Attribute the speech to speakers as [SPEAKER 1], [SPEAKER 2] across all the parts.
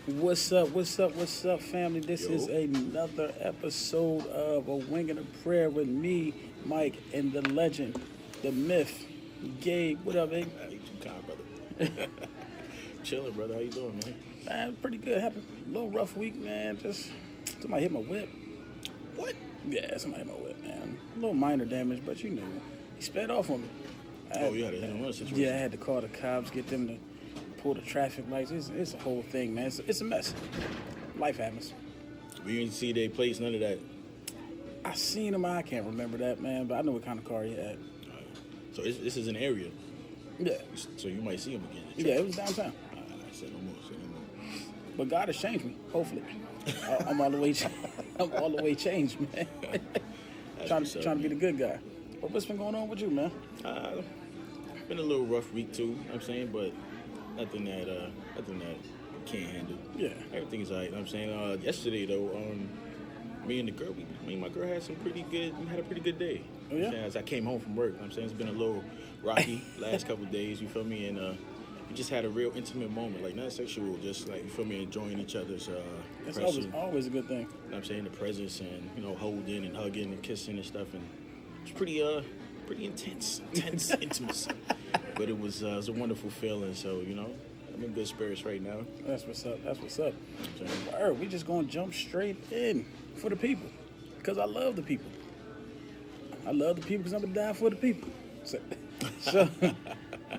[SPEAKER 1] What's up? What's up, family? This
[SPEAKER 2] Yo.
[SPEAKER 1] is another episode of A Wing and a Prayer with me, Mike, and the legend, the myth, Gabe. What up, Gabe?
[SPEAKER 2] You too kind, brother. Chilling, brother. How you doing, man?
[SPEAKER 1] Man, pretty good. Having a little rough week, man. Just somebody hit my whip.
[SPEAKER 2] What?
[SPEAKER 1] Yeah, somebody hit my whip, man. A little minor damage, but you know, he sped off on me.
[SPEAKER 2] You had a hit and run situation.
[SPEAKER 1] Yeah, I had to call the cops, get them to pull the traffic lights. It's a whole thing, man. It's a mess. Life happens.
[SPEAKER 2] We didn't see their plates, none of that.
[SPEAKER 1] I seen him. I can't remember that, man, but I know what kind of car he had.
[SPEAKER 2] So this is an area.
[SPEAKER 1] Yeah.
[SPEAKER 2] So you might see him again.
[SPEAKER 1] Yeah, it was downtown.
[SPEAKER 2] Say no more.
[SPEAKER 1] But God has changed me, hopefully. I'm all the way I'm all the way changed, man. trying to be the good guy. But what's been going on with you, man?
[SPEAKER 2] Been a little rough week too, you know what I'm saying, but nothing that can't handle.
[SPEAKER 1] Yeah.
[SPEAKER 2] Everything's alright, you know what I'm saying? Yesterday though, me and my girl had we had a pretty good day.
[SPEAKER 1] Oh,
[SPEAKER 2] You know what I'm
[SPEAKER 1] yeah?
[SPEAKER 2] saying? As I came home from work, you know what I'm saying, it's been a little rocky last couple of days, you feel me? And we just had a real intimate moment, like not sexual, just like, you feel me, enjoying each other's
[SPEAKER 1] That's
[SPEAKER 2] presence.
[SPEAKER 1] always a good thing.
[SPEAKER 2] You know what I'm saying? The presence and, holding and hugging and kissing and stuff. And it's pretty intense intimacy. But it was a wonderful feeling. So, I'm in good spirits right now.
[SPEAKER 1] That's what's up.
[SPEAKER 2] So,
[SPEAKER 1] Word, we just gonna jump straight in for the people. Because I love the people. I love the people because I'm gonna die for the people. So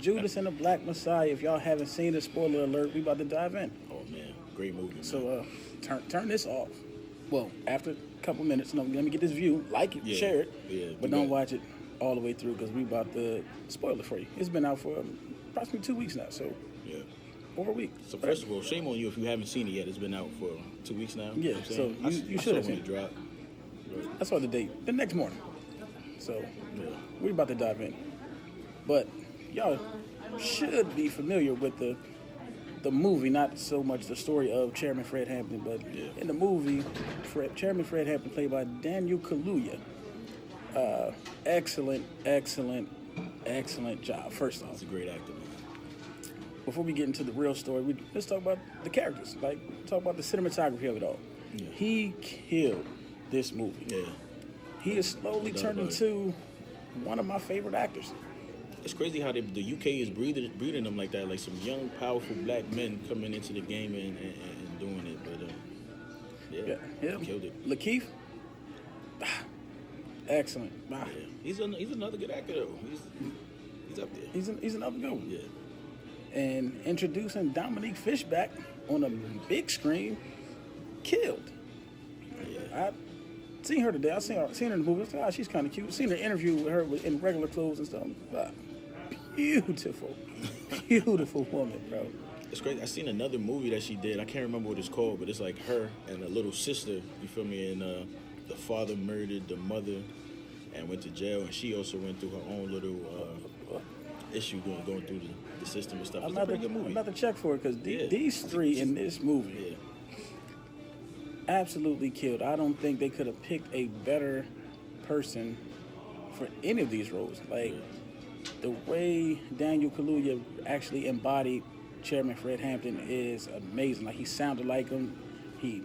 [SPEAKER 1] Judas and the Black Messiah, if y'all haven't seen it, spoiler alert, we about to dive in.
[SPEAKER 2] oh man, great movie. Man.
[SPEAKER 1] So turn this off. Well, after a couple minutes, let me get this view, like it, share it, but don't watch it all the way through because we about to spoil it for you. It's been out for approximately 2 weeks now, so
[SPEAKER 2] yeah.
[SPEAKER 1] over a week.
[SPEAKER 2] So first of all, shame on you if you haven't seen it yet. It's been out for 2 weeks now.
[SPEAKER 1] Yeah,
[SPEAKER 2] You know what I'm saying?
[SPEAKER 1] so you should have
[SPEAKER 2] seen
[SPEAKER 1] seen
[SPEAKER 2] it drop.
[SPEAKER 1] I saw the date the next morning. So
[SPEAKER 2] Yeah.
[SPEAKER 1] we're about to dive in. But y'all should be familiar with the movie, not so much the story of Chairman Fred Hampton, but in the movie, Chairman Fred Hampton, played by Daniel Kaluuya. Excellent job, first off.
[SPEAKER 2] He's a great actor, man.
[SPEAKER 1] Before we get into the real story, let's talk about the characters. Talk about the cinematography of it all.
[SPEAKER 2] Yeah.
[SPEAKER 1] He killed this movie.
[SPEAKER 2] Yeah.
[SPEAKER 1] He has slowly turned into one of my favorite actors.
[SPEAKER 2] It's crazy how the UK is breeding them like that, like some young, powerful black men coming into the game and doing it. But
[SPEAKER 1] Yeah.
[SPEAKER 2] killed it.
[SPEAKER 1] Lakeith, excellent.
[SPEAKER 2] Yeah. He's another good actor though. He's up there.
[SPEAKER 1] He's another good one.
[SPEAKER 2] Yeah.
[SPEAKER 1] And introducing Dominique Fishback on a big screen, killed.
[SPEAKER 2] Yeah.
[SPEAKER 1] I seen her today. I seen her in the movie. I said, she's kind of cute. Seen an interview with her in regular clothes and stuff. Beautiful woman, bro.
[SPEAKER 2] It's crazy. I seen another movie that she did. I can't remember what it's called, but it's like her and a little sister. You feel me? And the father murdered the mother and went to jail, and she also went through her own little issue going through the system and stuff. It's a pretty good movie.
[SPEAKER 1] I'm about to check for it because these three in this movie absolutely killed. I don't think they could have picked a better person for any of these roles. The way Daniel Kaluuya actually embodied Chairman Fred Hampton is amazing. Like, he sounded like him, he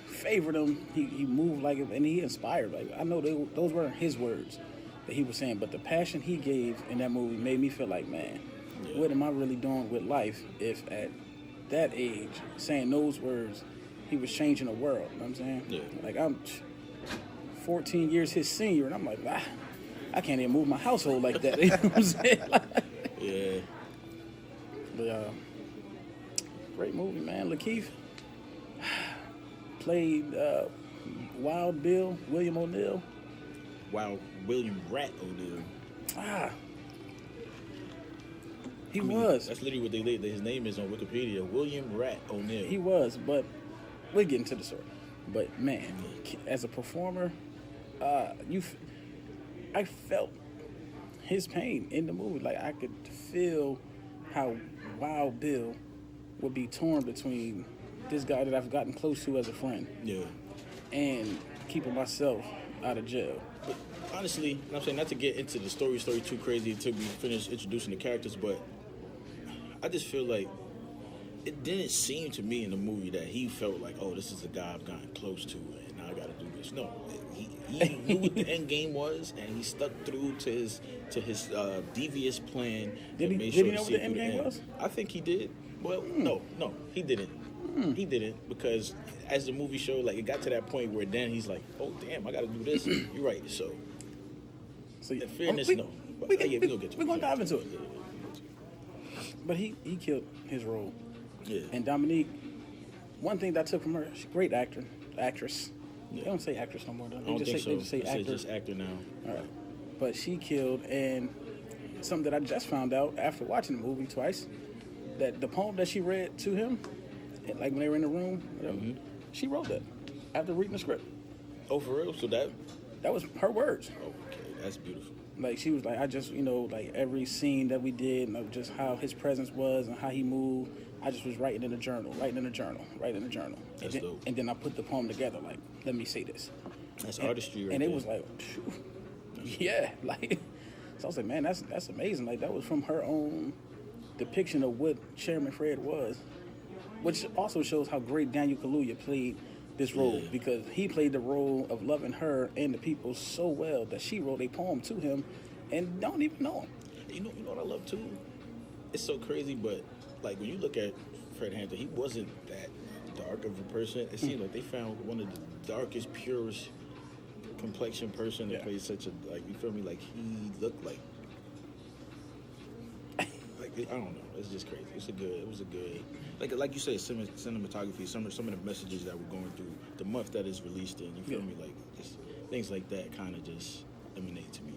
[SPEAKER 1] favored him, he moved like him, and he inspired. Like, I know those weren't his words that he was saying, but the passion he gave in that movie made me feel like, man, what am I really doing with life if at that age, saying those words, he was changing the world. You know what I'm saying?
[SPEAKER 2] Yeah.
[SPEAKER 1] Like, I'm 14 years his senior, and I'm like, I can't even move my household like that. You know what I'm saying?
[SPEAKER 2] Yeah.
[SPEAKER 1] But great movie, man. Lakeith played Wild Bill, William O'Neill.
[SPEAKER 2] Wow, William Rat O'Neill.
[SPEAKER 1] He was.
[SPEAKER 2] That's literally what his name is on Wikipedia. William Rat O'Neill.
[SPEAKER 1] He was, but we'll get into the story. But man, as a performer, I felt his pain in the movie. Like, I could feel how Wild Bill would be torn between this guy that I've gotten close to as a friend, and keeping myself out of jail.
[SPEAKER 2] But honestly, I'm saying, not to get into the story too crazy until we finish introducing the characters, but I just feel like it didn't seem to me in the movie that he felt like, oh, this is the guy I've gotten close to, and now I got to do this. No, he knew what the end game was, and he stuck through to his devious plan.
[SPEAKER 1] Did
[SPEAKER 2] and
[SPEAKER 1] he?
[SPEAKER 2] made
[SPEAKER 1] Did
[SPEAKER 2] sure
[SPEAKER 1] he
[SPEAKER 2] to
[SPEAKER 1] know what
[SPEAKER 2] see
[SPEAKER 1] the
[SPEAKER 2] it
[SPEAKER 1] end
[SPEAKER 2] through
[SPEAKER 1] game was?
[SPEAKER 2] I think he did. Well, no, he didn't. He didn't, because as the movie showed, like, it got to that point where then he's like, oh damn, I got to do this. You're right. So in fairness, no. But,
[SPEAKER 1] we're
[SPEAKER 2] gonna get to it.
[SPEAKER 1] We're gonna dive into it. But he killed his role.
[SPEAKER 2] Yeah.
[SPEAKER 1] And Dominique, one thing that I took from her, she's a great actress.
[SPEAKER 2] Yeah.
[SPEAKER 1] They don't say actress no more, though.
[SPEAKER 2] I don't think so.
[SPEAKER 1] They just say
[SPEAKER 2] They
[SPEAKER 1] actor.
[SPEAKER 2] just actor now.
[SPEAKER 1] All right. But she killed, and something that I just found out after watching the movie twice, that the poem that she read to him, and like when they were in the room, whatever, she wrote that after reading the script.
[SPEAKER 2] Oh, for real? So that
[SPEAKER 1] was her words.
[SPEAKER 2] okay, that's beautiful.
[SPEAKER 1] Like, she was like, I just, like every scene that we did, and just how his presence was and how he moved, I just was writing in a journal.
[SPEAKER 2] That's dope.
[SPEAKER 1] And then I put the poem together, like, let me say this.
[SPEAKER 2] That's artistry, right?
[SPEAKER 1] And
[SPEAKER 2] there.
[SPEAKER 1] it was like, phew, yeah, like, so I was like, man, that's amazing. Like, that was from her own depiction of what Chairman Fred was, which also shows how great Daniel Kaluuya played this role, because he played the role of loving her and the people so well that she wrote a poem to him and don't even know him.
[SPEAKER 2] You know what I love too? It's so crazy, but like when you look at Fred Hampton, he wasn't that dark of a person. It seemed like they found one of the darkest, purest complexion person that played such a, like, you feel me? Like, he looked like I don't know. It's just crazy. It was a good, like you say, cinematography. Some of the messages that were going through the month that is released in. You feel me? Like, just things like that kind of just emanate to me.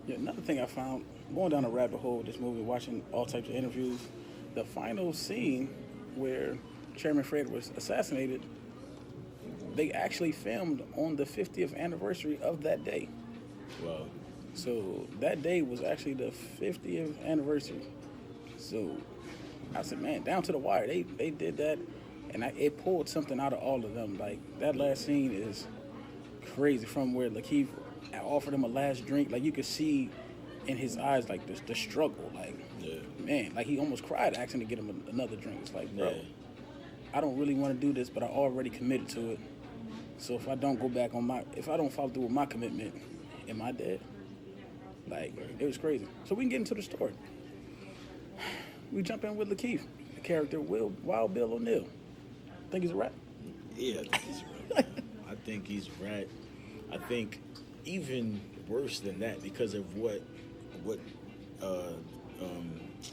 [SPEAKER 1] Yeah, another thing I found, going down a rabbit hole with this movie, watching all types of interviews, the final scene where Chairman Fred was assassinated, they actually filmed on the 50th anniversary of that day.
[SPEAKER 2] Wow.
[SPEAKER 1] So that day was actually the 50th anniversary. So I said, man, down to the wire. They did that, and it pulled something out of all of them. Like, that last scene is crazy, from where Lakeith offered him a last drink. Like, you could see in his eyes, like, the struggle. Like, man, like, he almost cried asking to get him another drink. It's like, bro, I don't really want to do this, but I already committed to it. So if I don't if I don't follow through with my commitment, am I dead? Like, it was crazy. So we can get into the story. We jump in with Lakeith, the character Wild Bill O'Neill. Think he's a rat?
[SPEAKER 2] Yeah, I think he's a rat. I think he's a rat. I think even worse than that, because of what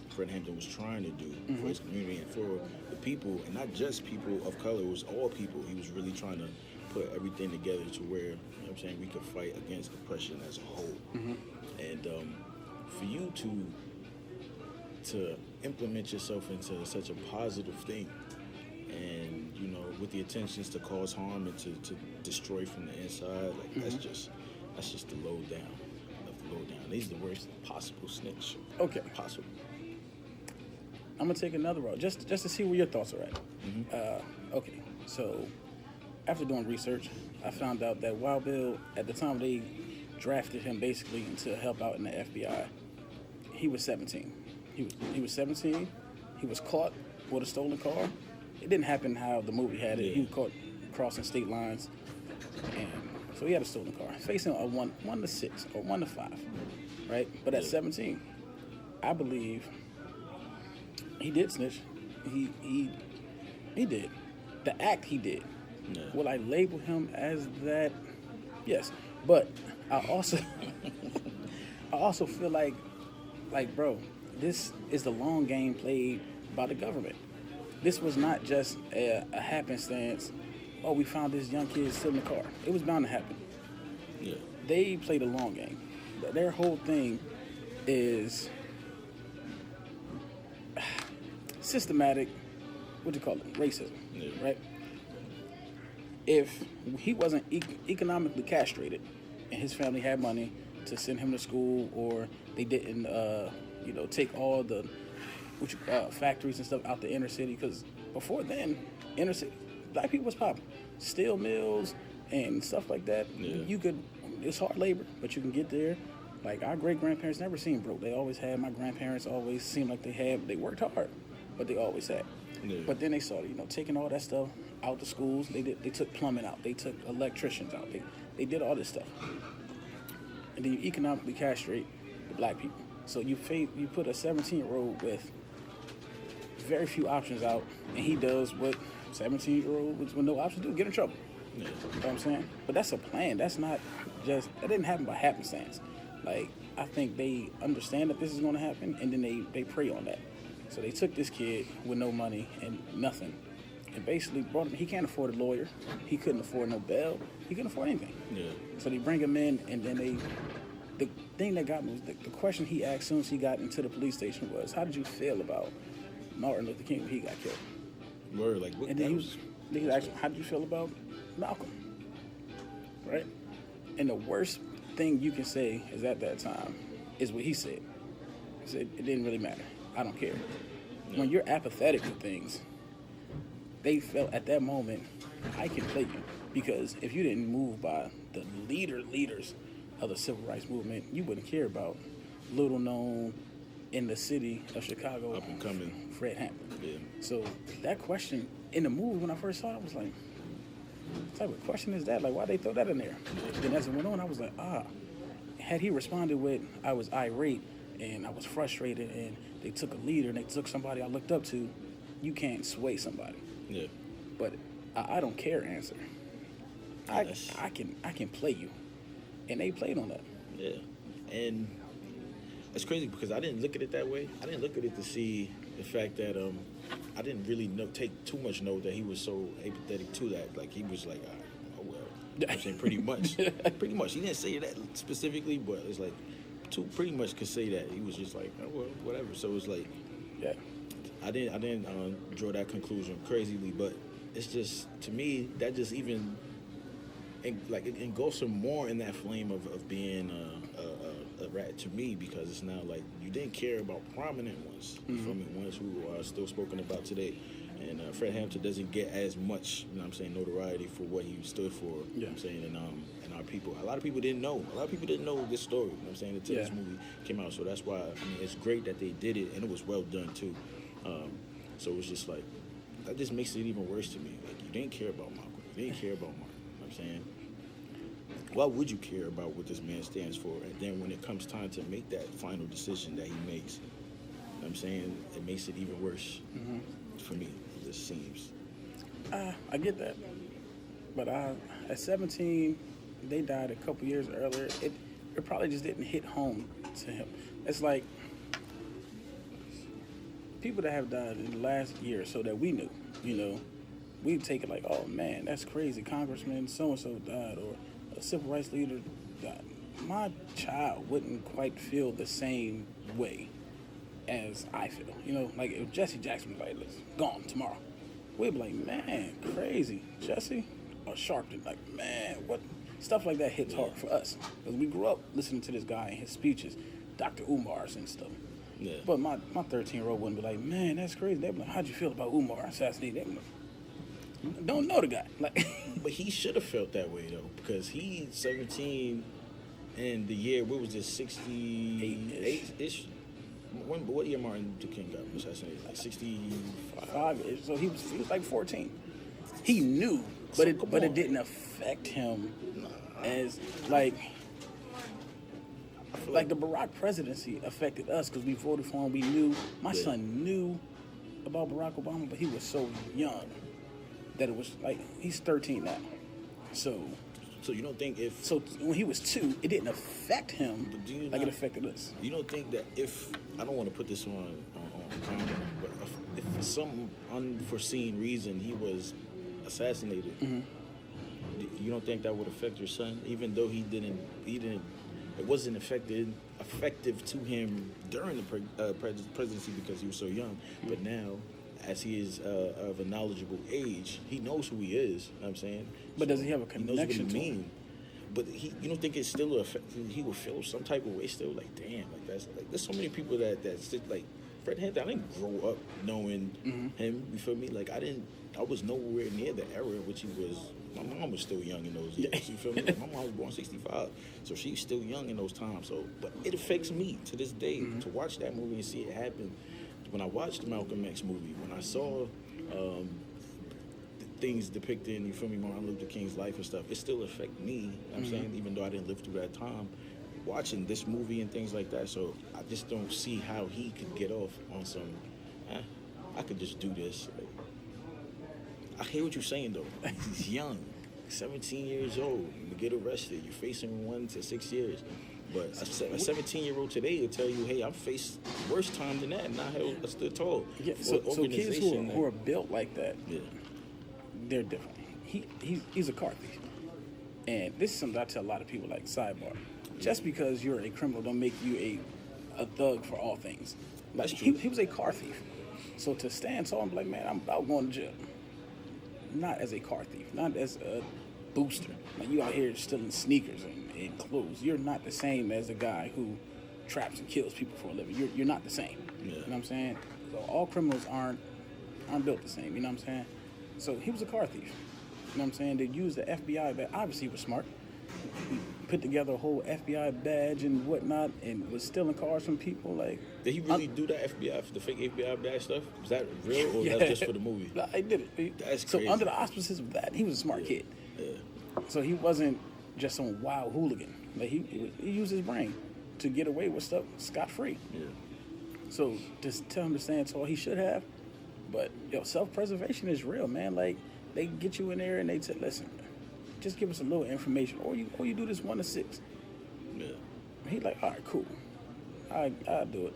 [SPEAKER 2] Fred Hampton was trying to do for his community and for the people, and not just people of color, it was all people. He was really trying to put everything together to where, you know what I'm saying, we could fight against oppression as a whole. And for you to implement yourself into such a positive thing, and, you know, with the intentions to cause harm and to destroy from the inside, like, that's just the low down. The low down. He's the worst possible snitch.
[SPEAKER 1] Okay.
[SPEAKER 2] Possible.
[SPEAKER 1] I'm gonna take another route just to see where your thoughts are at. Okay, so after doing research, I found out that Wild Bill, at the time they drafted him basically to help out in the FBI, he was 17. He was 17. He was caught with a stolen car. It didn't happen how the movie had it. He was caught crossing state lines, and so he had a stolen car, facing a 1 to 6 or 1 to 5, right? But at 17, I believe he did snitch. He did. The act he did.
[SPEAKER 2] Yeah.
[SPEAKER 1] Will I label him as that? Yes. But I also feel like, bro, this is the long game played by the government. This was not just a happenstance. Oh, we found this young kid still in the car. It was bound to happen.
[SPEAKER 2] Yeah.
[SPEAKER 1] They played a long game. Their whole thing is systematic, what do you call it? Racism, right? If he wasn't economically castrated and his family had money to send him to school, or they didn't, take all the factories and stuff out the inner city, because before then, inner city, black people was popping. Steel mills and stuff like that. You could, it's hard labor, but you can get there. Like, our great-grandparents never seen broke. They always had, my grandparents always seemed like they worked hard. but they always had.
[SPEAKER 2] Yeah.
[SPEAKER 1] But then they started, taking all that stuff out the schools. They took plumbing out. They took electricians out. They did all this stuff. And then you economically castrate the black people. So you put a 17-year-old with very few options out, and he does what 17-year-old with no options do, get in trouble.
[SPEAKER 2] Yeah.
[SPEAKER 1] You know what I'm saying? But that's a plan. That's not that didn't happen by happenstance. Like, I think they understand that this is going to happen, and then they prey on that. So they took this kid with no money and nothing, and basically brought him. He can't afford a lawyer. He couldn't afford no bail. He couldn't afford anything.
[SPEAKER 2] Yeah.
[SPEAKER 1] So they bring him in, and then the thing that got me was the question he asked as soon as he got into the police station was, "How did you feel about Martin Luther King when he got killed?"
[SPEAKER 2] Word, like what?
[SPEAKER 1] And then he was asked, "How did you feel about Malcolm?" Right? And the worst thing you can say is at that time is what he said. He said, "It didn't really matter. I don't care." Yeah. When you're apathetic to things, they felt at that moment, I can play you. Because if you didn't move by the leaders of the civil rights movement, you wouldn't care about little known in the city of Chicago,
[SPEAKER 2] up and coming
[SPEAKER 1] Fred Hampton.
[SPEAKER 2] Yeah.
[SPEAKER 1] So that question in the movie, when I first saw it, I was like, what type of question is that? Like, why they throw that in there? Then as it went on, I was like, had he responded with, I was irate and I was frustrated and they took a leader and they took somebody I looked up to, you can't sway somebody.
[SPEAKER 2] Yeah.
[SPEAKER 1] But I don't care answer. I can play you. And they played on that.
[SPEAKER 2] Yeah. And it's crazy because I didn't look at it that way. I didn't look at it to see the fact that I didn't really take too much note that he was so apathetic to that. Like, he was like, oh, well. You know what I'm saying? Pretty much. Pretty much. He didn't say that specifically, but it's like, pretty much could say that. He was just like, oh, well, whatever. So it's like,
[SPEAKER 1] yeah.
[SPEAKER 2] I didn't draw that conclusion crazily, but it's just, to me, that just even, it engulfs him more in that flame of being a rat to me, because it's now like, you didn't care about prominent ones, ones who are still spoken about today. And Fred Hampton doesn't get as much, notoriety for what he stood for. You know what I'm saying? And our people, a lot of people didn't know. A lot of people didn't know this story. You know what I'm saying? Until this movie came out. So that's why, it's great that they did it, and it was well done too. So it's just like, that just makes it even worse to me. Like, you didn't care about Malcolm. You didn't care about Martin. You know what I'm saying? Why would you care about what this man stands for? And then when it comes time to make that final decision that he makes, you know what I'm saying, it makes it even worse for me. It just seems.
[SPEAKER 1] I get that. But at 17, they died a couple years earlier. It probably just didn't hit home to him. It's like people that have died in the last year or so that we knew, we'd take it like, oh man, that's crazy. Congressman so-and-so died, or a civil rights leader died. My child wouldn't quite feel the same way as I feel. Like if Jesse Jackson was like, "Let's gone tomorrow," we'd be like, "Man, crazy, Jesse," or Sharpton, like, "Man, what?" Stuff like that hits hard for us because we grew up listening to this guy and his speeches, Dr. Umar's and stuff.
[SPEAKER 2] Yeah.
[SPEAKER 1] But my 13-year-old wouldn't be like, "Man, that's crazy." They'd be like, "How'd you feel about Umar assassinating?" Don't know the guy. Like,
[SPEAKER 2] but he should have felt that way though, because he's 17, and the year, what was this, 68-ish? What year Martin Luther King got assassinated? Like 65.
[SPEAKER 1] So he was like 14. He knew, but it didn't affect him as like the Barack presidency affected us because we voted for him. We knew. My son knew about Barack Obama, but he was so young that it was like, he's 13 now. So
[SPEAKER 2] you don't think
[SPEAKER 1] So when he was 2, it didn't affect him like it affected us.
[SPEAKER 2] You don't think that if, I don't want to put this on camera, but if for some unforeseen reason he was assassinated, you don't think that would affect your son, even though he didn't, it wasn't effective to him during the presidency because he was so young, but now, as he is of a knowledgeable age, he knows who he is. You know what I'm saying?
[SPEAKER 1] But does he have a connection
[SPEAKER 2] he knows what
[SPEAKER 1] to
[SPEAKER 2] he
[SPEAKER 1] him?
[SPEAKER 2] But you don't think it's still he would feel some type of way still? Like, damn, like that's like, there's so many people that sit, like Fred Hampton. I didn't grow up knowing him. You feel me? Like I was nowhere near the era in which he was. My mom was still young in those years. You feel me? Like, my mom was born 65, so she's still young in those times. So, but it affects me to this day to watch that movie and see it happen. when I watched the Malcolm X movie, when I saw things depicted, you feel me, Martin Luther King's life and stuff, it still affect me, you know what I'm saying, even though I didn't live through that time, watching this movie and things like that. So I just don't see how he could get off on some, I could just do this. Like, I hear what you're saying, though. He's young, 17 years old, you get arrested, you're facing 1 to 6 years. But a 17-year-old today will tell you, hey, I've faced worse time than that, and I stood tall.
[SPEAKER 1] Yeah, so kids who are built like that,
[SPEAKER 2] yeah,
[SPEAKER 1] they're different. He's a car thief. And this is something I tell a lot of people, like, sidebar. Just because you're a criminal don't make you a thug for all things. Like, he was a car thief. So to stand tall and be like, man, I'm about going to jail. Not as a car thief, not as a booster. Like, you out here stealing sneakers and clothes. You're not the same as a guy who traps and kills people for a living. You're not the same.
[SPEAKER 2] Yeah.
[SPEAKER 1] You know what I'm saying? So all criminals aren't built the same. You know what I'm saying? So he was a car thief. You know what I'm saying? They used the FBI badge. Obviously, he was smart. He put together a whole FBI badge and whatnot, and was stealing cars from people. Like,
[SPEAKER 2] did he really do that the fake FBI badge stuff? Was that real, or that's just for the movie?
[SPEAKER 1] No, he did it.
[SPEAKER 2] That's
[SPEAKER 1] so
[SPEAKER 2] crazy.
[SPEAKER 1] Under the auspices of that, he was a smart kid.
[SPEAKER 2] Yeah.
[SPEAKER 1] So he wasn't just some wild hooligan. Like, he used his brain to get away with stuff scot-free.
[SPEAKER 2] Yeah.
[SPEAKER 1] So just tell him to stand tall. He should have. But self-preservation is real, man. Like, they get you in there and they say, listen, just give us a little information, or you do this 1 to 6.
[SPEAKER 2] Yeah.
[SPEAKER 1] He like, all right, cool. I'll do it.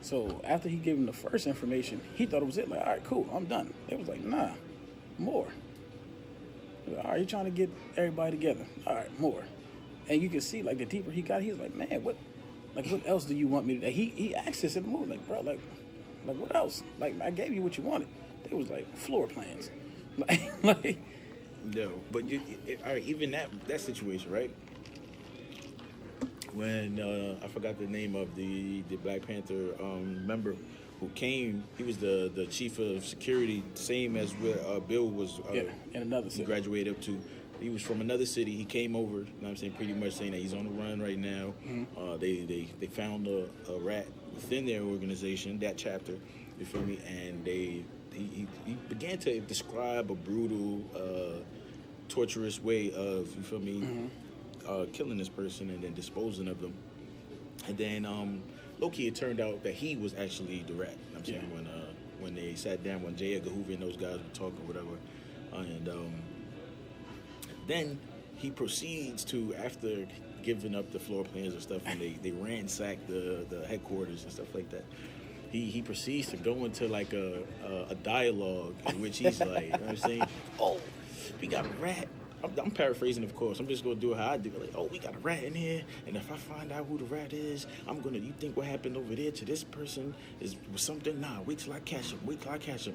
[SPEAKER 1] So after he gave him the first information, he thought it was it. Like, all right, cool, I'm done. They was like, nah, more. Like, all right, you trying to get everybody together. All right, more. And you can see, like, the deeper he got, he's like, man, what else do you want me to do? He asked this in the movie, like, bro, like what else? Like, I gave you what you wanted. They was like floor plans. Like
[SPEAKER 2] no, but all right, even that situation, right? When I forgot the name of the Black Panther member who came, he was the chief of security, same as where Bill was.
[SPEAKER 1] In another city.
[SPEAKER 2] He graduated up to. He was from another city. He came over. You know what I'm saying? Pretty much saying that he's on the run right now. Mm-hmm. They found a rat within their organization, that chapter. You feel me? And he began to describe a brutal, torturous way of, you feel me, killing this person and then disposing of them. And then, low-key, it turned out that he was actually the rat. You know what I'm saying? When they sat down, when J. Edgar Hoover and those guys were talking or whatever. And then he proceeds to, after giving up the floor plans and stuff, and they ransacked the headquarters and stuff like that, he proceeds to go into like a dialogue in which he's like, you know what I'm saying? Oh, we got a rat. I'm paraphrasing, of course. I'm just gonna do it how I do it. Like, oh, we got a rat in here, and if I find out who the rat is, you think what happened over there to this person was something? Nah, wait till I catch him.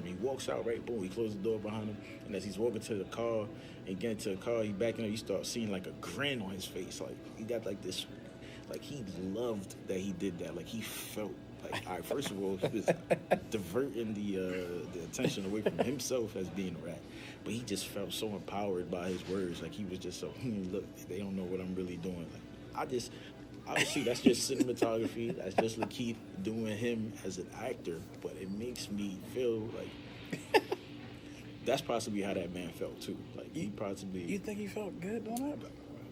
[SPEAKER 2] He walks out, right? Boom, he closes the door behind him, and as he's walking to the car and getting to the car, he backing up, you start seeing like a grin on his face. Like, he got like this, like he loved that he did that. Like, he felt like, all right, first of all, he was diverting the attention away from himself as being a rat. But he just felt so empowered by his words. Like, he was just so, look, they don't know what I'm really doing. Like, obviously, that's just cinematography. That's just Lakeith doing him as an actor. But it makes me feel like that's possibly how that man felt, too. Like, he possibly...
[SPEAKER 1] You think he felt good doing that?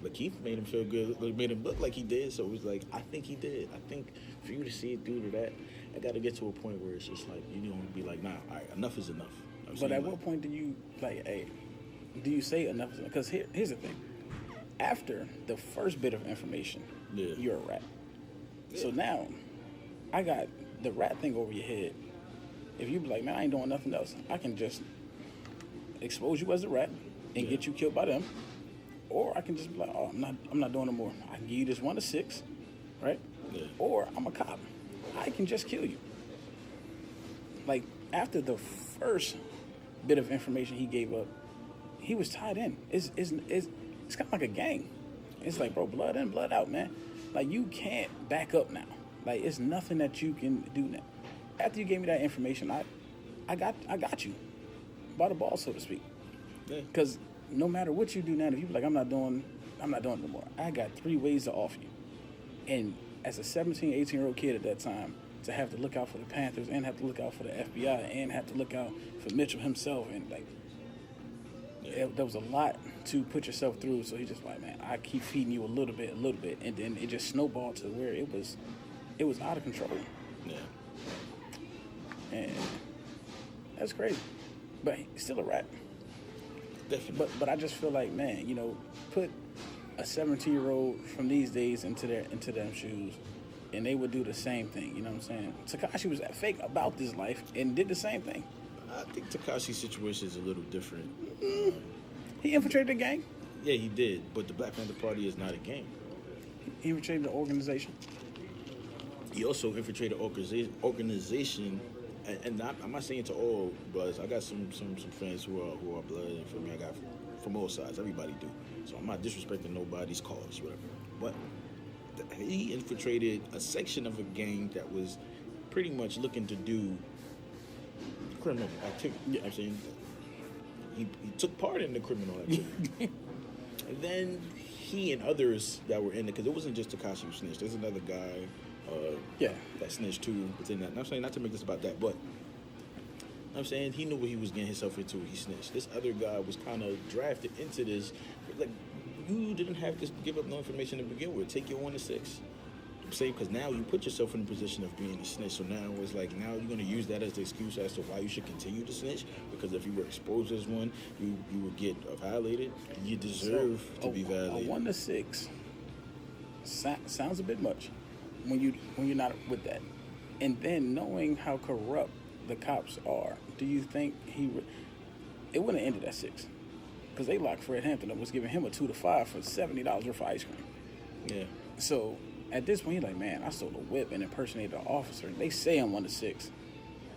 [SPEAKER 2] Lakeith made him feel good. Made him look like he did. So it was like, I think he did. I think for you to see it through to that, I got to get to a point where it's just like, you don't be like, nah, all right, enough is enough.
[SPEAKER 1] But at what point do you, like, hey, do you say enough? Because here's the thing. After the first bit of information, you're a rat. Yeah. So now, I got the rat thing over your head. If you be like, man, I ain't doing nothing else, I can just expose you as a rat and get you killed by them. Or I can just be like, oh, I'm not doing no more. I can give you this 1 to 6, right? Yeah. Or I'm a cop. I can just kill you. Like, after the first bit of information he gave up, he was tied in. It's kind of like a gang. It's like, bro, blood in, blood out, man. Like, you can't back up now. Like, it's nothing that you can do now. After you gave me that information, I got you by the ball, so to speak. Because no matter what you do now, if you be like, I'm not doing it no more, I got 3 ways to offer you. And as a 17, 18-year-old kid at that time, to have to look out for the Panthers and have to look out for the FBI and have to look out for Mitchell himself, and like there was a lot to put yourself through. So he's just like, man, I keep feeding you a little bit, and then it just snowballed to where it was out of control.
[SPEAKER 2] Yeah.
[SPEAKER 1] And that's crazy, but he's still a rat.
[SPEAKER 2] Definitely.
[SPEAKER 1] But I just feel like, man, you know, put a 17-year-old from these days into them shoes, and they would do the same thing. You know what I'm saying? Tekashi was fake about this life and did the same thing.
[SPEAKER 2] I think Tekashi's situation is a little different.
[SPEAKER 1] He infiltrated the gang.
[SPEAKER 2] Yeah, he did, but the Black Panther Party is not a gang.
[SPEAKER 1] He infiltrated the organization.
[SPEAKER 2] He also infiltrated organization, and I'm not saying to all Bloods. I got some friends who are Blood, and for me, I got from all sides. Everybody do. So I'm not disrespecting nobody's cause, whatever. But he infiltrated a section of a gang that was pretty much looking to do criminal activity. You know what I'm saying? He took part in the criminal activity. And then he and others that were in it, because it wasn't just Tekashi who snitched. There's another guy that snitched too within that. And I'm saying not to make this about that, but I'm saying he knew what he was getting himself into. He snitched. This other guy was kind of drafted into this. Like, you didn't have to give up no information to begin with. Take your 1 to 6. I'm saying because now you put yourself in the position of being a snitch. So now it's like, now you're going to use that as the excuse as to why you should continue to snitch. Because if you were exposed as one, you would get violated. You deserve to be violated.
[SPEAKER 1] A 1 to 6 sounds a bit much when you're not with that. And then knowing how corrupt the cops are, do you think it wouldn't have ended at 6? Because they locked Fred Hampton up, was giving him a 2 to 5 for $70 worth of ice cream.
[SPEAKER 2] Yeah.
[SPEAKER 1] So at this point, he's like, man, I stole a whip and impersonated an officer. They say I'm 1 to 6,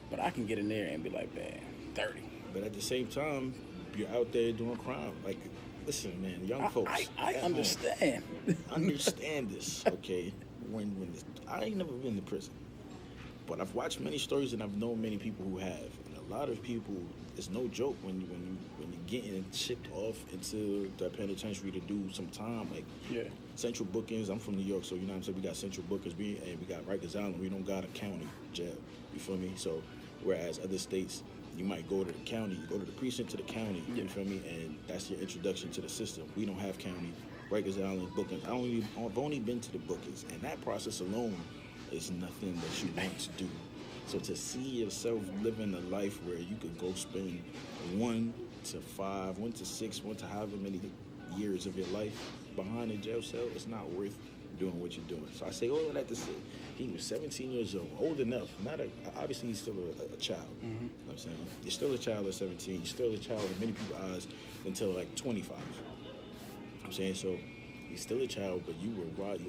[SPEAKER 1] but I can get in there and be like, man, 30.
[SPEAKER 2] But at the same time, you're out there doing crime. Like, listen, man, young folks.
[SPEAKER 1] I understand.
[SPEAKER 2] Understand this, okay? When I ain't never been to prison, but I've watched many stories and I've known many people who have. And a lot of people, it's no joke when you're getting shipped off into the penitentiary to do some time, like central bookings. I'm from New York, so you know what I'm saying, we got central bookings, and we got Rikers Island. We don't got a county jail. You feel me? So whereas other states, you might go to the county, you go to the precinct to the county. You feel me? And that's your introduction to the system. We don't have county. Rikers Island bookings. I've only been to the bookings, and that process alone is nothing that you want to do. So to see yourself living a life where you could go spend 1 to 5, 1 to 6, 1 to however many years of your life behind a jail cell, it's not worth doing what you're doing. So I say all of that to say, he was 17 years old enough. Obviously he's still a child. Mm-hmm. You know what I'm saying? You're still a child at 17. You're still a child in many people's eyes until like 25. I'm saying, so he's still a child, but you're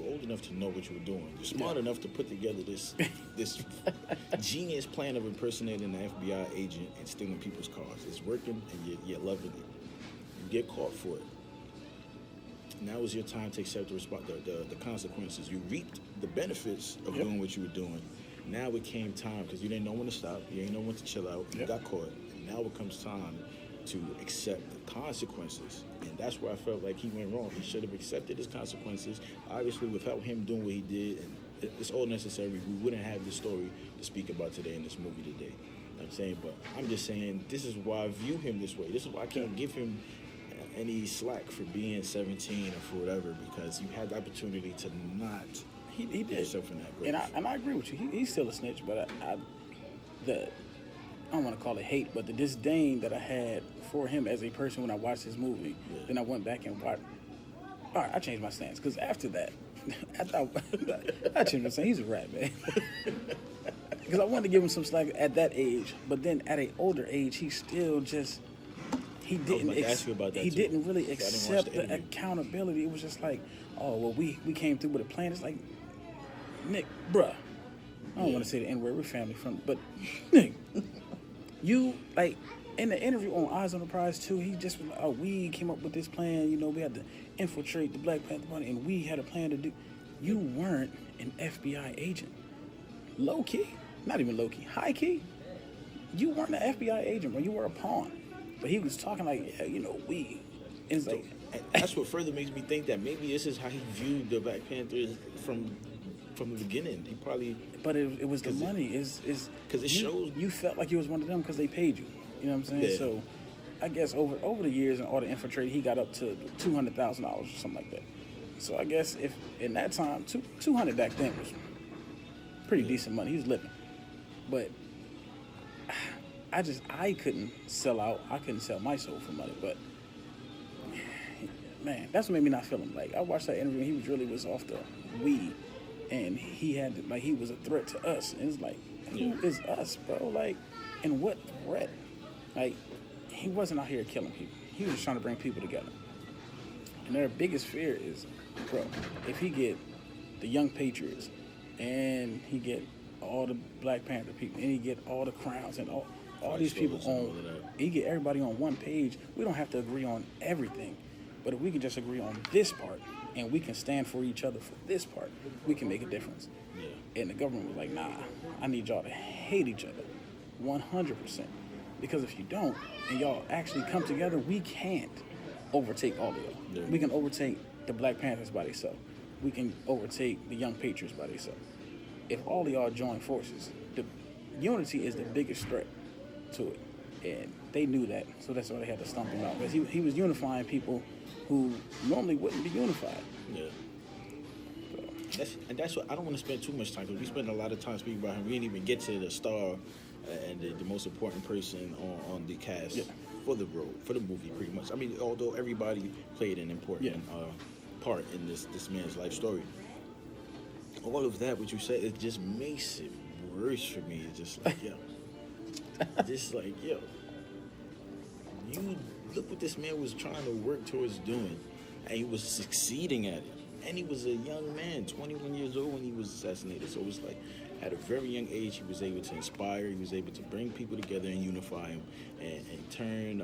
[SPEAKER 2] old enough to know what you were doing. You're smart enough to put together this genius plan of impersonating an FBI agent and stealing people's cars. It's working, and you're loving it. You get caught for it. Now is your time to accept the consequences. You reaped the benefits of doing what you were doing. Now it came time, because you didn't know when to stop. You didn't know when to chill out. You got caught. And now it comes time to accept the consequences. And that's where I felt like he went wrong. He should have accepted his consequences. Obviously, without him doing what he did, and it's all necessary, we wouldn't have this story to speak about today in this movie today. You know what I'm saying? But I'm just saying, this is why I view him this way. This is why I can't give him any slack for being 17 or for whatever, because you had the opportunity to not
[SPEAKER 1] he did
[SPEAKER 2] yourself in that grave.
[SPEAKER 1] And I agree with you. He's still a snitch, but I don't want to call it hate, but the disdain that I had for him as a person when I watched this movie, then I went back and watched. All right, I changed my stance, because after that, I changed my stance. He's a rat, man. Because I wanted to give him some slack at that age, but then at an older age, he still just he didn't really accept the accountability. It was just like, oh well, we came through with a plan. It's like, Nick, bruh, I don't want to say the N-word. We're family friendly, but Nick, you like in the interview on Eyes on the Prize too. He just was like, oh, we came up with this plan. You know, we had to infiltrate the Black Panther Party, and we had a plan to do. You weren't an FBI agent, low key, not even low key, high key. You weren't an FBI agent, bro. You were a pawn. But he was talking like, yeah, you know, we. And it's like,
[SPEAKER 2] that's what further makes me think that maybe this is how he viewed the Black Panthers from from the beginning. He probably
[SPEAKER 1] But it was the money. Is
[SPEAKER 2] because it shows.
[SPEAKER 1] you felt like you was one of them because they paid you. You know what I'm saying?
[SPEAKER 2] Yeah.
[SPEAKER 1] So I guess over the years and all the infiltrated, he got up to $200,000 or something like that. So I guess if in that time, 200 back then was pretty decent money. He was living, but I couldn't sell out. I couldn't sell my soul for money. But man, that's what made me not feel him. Like I watched that interview, and he was off the weed, and he had like he was a threat to us. And it's like, who is us, bro? Like, and what threat? Like, he wasn't out here killing people. He was just trying to bring people together. And their biggest fear is, bro, if he get the Young Patriots, and he get all the Black Panther people, and he get all the crowns and all these people he get everybody on one page. We don't have to agree on everything, but if we can just agree on this part, and we can stand for each other for this part, we can make a difference.
[SPEAKER 2] Yeah.
[SPEAKER 1] And the government was like, nah, I need y'all to hate each other 100%. Because if you don't, and y'all actually come together, we can't overtake all of y'all.
[SPEAKER 2] Yeah.
[SPEAKER 1] We can overtake the Black Panthers by themselves. We can overtake the Young Patriots by themselves. If all of y'all join forces, the unity is the biggest threat to it. And they knew that, so that's why they had to stomp him out. Because he was unifying people who normally wouldn't be unified.
[SPEAKER 2] Yeah. That's what I don't want to spend too much time because we spend a lot of time speaking about him. We didn't even get to the star and the most important person on the cast for the role, for the movie, pretty much. I mean, although everybody played an important part in this man's life story. All of that, what you said, it just makes it worse for me. It's just like, yo, you look what this man was trying to work towards doing, and he was succeeding at it. And he was a young man, 21 years old when he was assassinated. So it was like, at a very young age, he was able to inspire, he was able to bring people together and unify them, and turn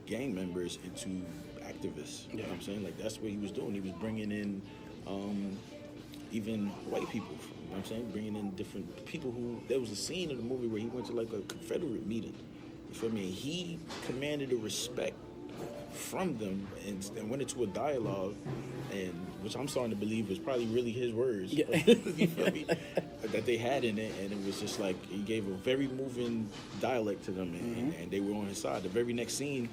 [SPEAKER 2] gang members into activists. You know what I'm saying? Like, that's what he was doing. He was bringing in even white people, you know what I'm saying? Bringing in different people who, there was a scene in the movie where he went to like a Confederate meeting. You feel me? He commanded a respect from them and went into a dialogue, and which I'm starting to believe was probably really his words.
[SPEAKER 1] Yeah.
[SPEAKER 2] You feel me? That they had in it, and it was just like he gave a very moving dialect to them, and they were on his side. The very next scene,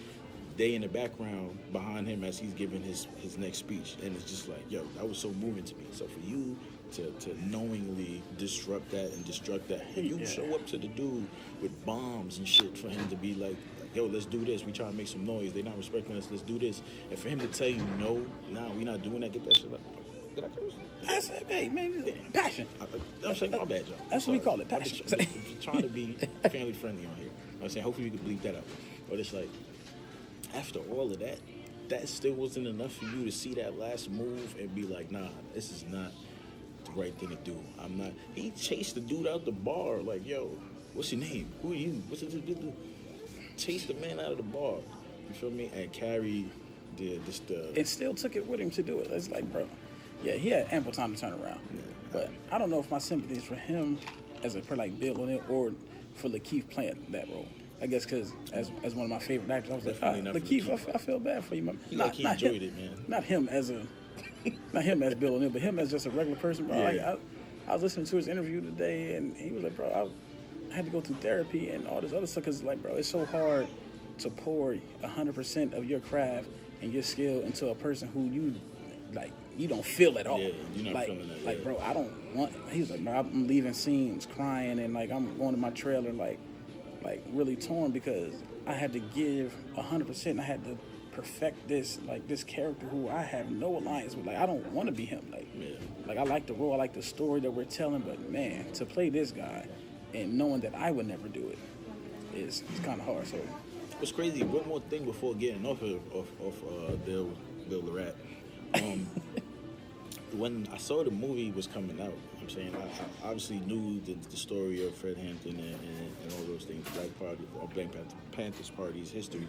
[SPEAKER 2] they in the background behind him as he's giving his next speech, and it's just like, yo, that was so moving to me. So for you to knowingly disrupt that and destruct that, and you show up to the dude with bombs and shit for him to be like, yo, let's do this. We trying to make some noise. They not respecting us. Let's do this. And for him to tell you, no, nah, we not doing that. Get that shit up. Did I curse?
[SPEAKER 1] I said, hey, man, passion.
[SPEAKER 2] I'm saying, my bad, y'all.
[SPEAKER 1] That's what we call it, passion.
[SPEAKER 2] I'm trying to be family friendly on here. I'm saying, hopefully we can bleep that out. But it's like, after all of that, that still wasn't enough for you to see that last move and be like, nah, this is not the right thing to do. I'm not. He chased the dude out the bar like, yo, what's your name? Who are you? What's it do? Chased the man out of the bar. You feel me? And carried the
[SPEAKER 1] and still took it with him to do it. It's like, bro, yeah, he had ample time to turn around. Yeah. But I don't know if my sympathy is for him as for like Bill in it or for Lakeith playing that role. I guess because as one of my favorite actors, I was like, Lakeith, I feel bad for you, man.
[SPEAKER 2] He enjoyed it, man.
[SPEAKER 1] Not him as Bill O'Neill, but him as just a regular person, bro.
[SPEAKER 2] Yeah.
[SPEAKER 1] Like, I was listening to his interview today, and he was like, bro, I had to go through therapy and all this other stuff because, like, bro, it's so hard to pour 100% of your craft and your skill into a person who you don't feel at all.
[SPEAKER 2] Yeah, you're not feeling that.
[SPEAKER 1] Like, bro, I don't want. He's like, bro, I'm leaving scenes crying, and like I'm going to my trailer like really torn because I had to give 100%. I had to perfect this character who I have no alliance with. Like, I don't want to be him. Like I like the role, I like the story that we're telling, but man, to play this guy and knowing that I would never do it it's kind of hard. So
[SPEAKER 2] what's crazy? One more thing before getting off of Bill Lorette. When I saw the movie was coming out, I'm saying I obviously knew the story of Fred Hampton and all those things, Black Panthers Party's history,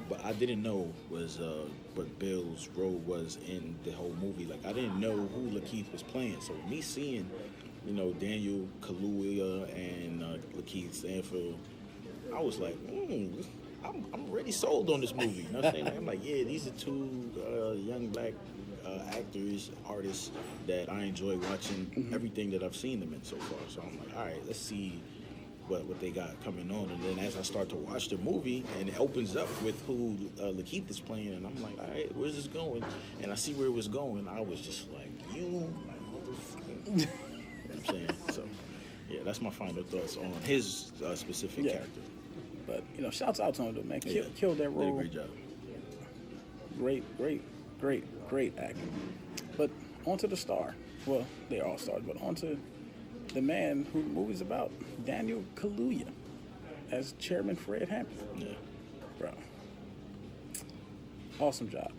[SPEAKER 2] but I didn't know was what Bill's role was in the whole movie. Like, I didn't know who Lakeith was playing. So me seeing, Daniel Kaluuya and Lakeith Stanfield, I was like, I'm already sold on this movie. You know what I'm saying? Like, I'm like, yeah, these are two young black actors, artists that I enjoy watching everything that I've seen them in so far. So I'm like, all right, let's see what they got coming on. And then as I start to watch the movie, and it opens up with who Lakeith is playing, and I'm like, all right, where's this going? And I see where it was going. I was just like, you motherfucker. You know what I'm saying? So, yeah, that's my final thoughts on his specific character.
[SPEAKER 1] But, you know, shouts out to him, though, man.
[SPEAKER 2] Yeah.
[SPEAKER 1] Killed that role.
[SPEAKER 2] Did a great job.
[SPEAKER 1] Great acting. But onto the star. Well, they're all stars, but onto the man who the movie's about, Daniel Kaluuya, as Chairman Fred Hampton.
[SPEAKER 2] Yeah.
[SPEAKER 1] Bro. Awesome job.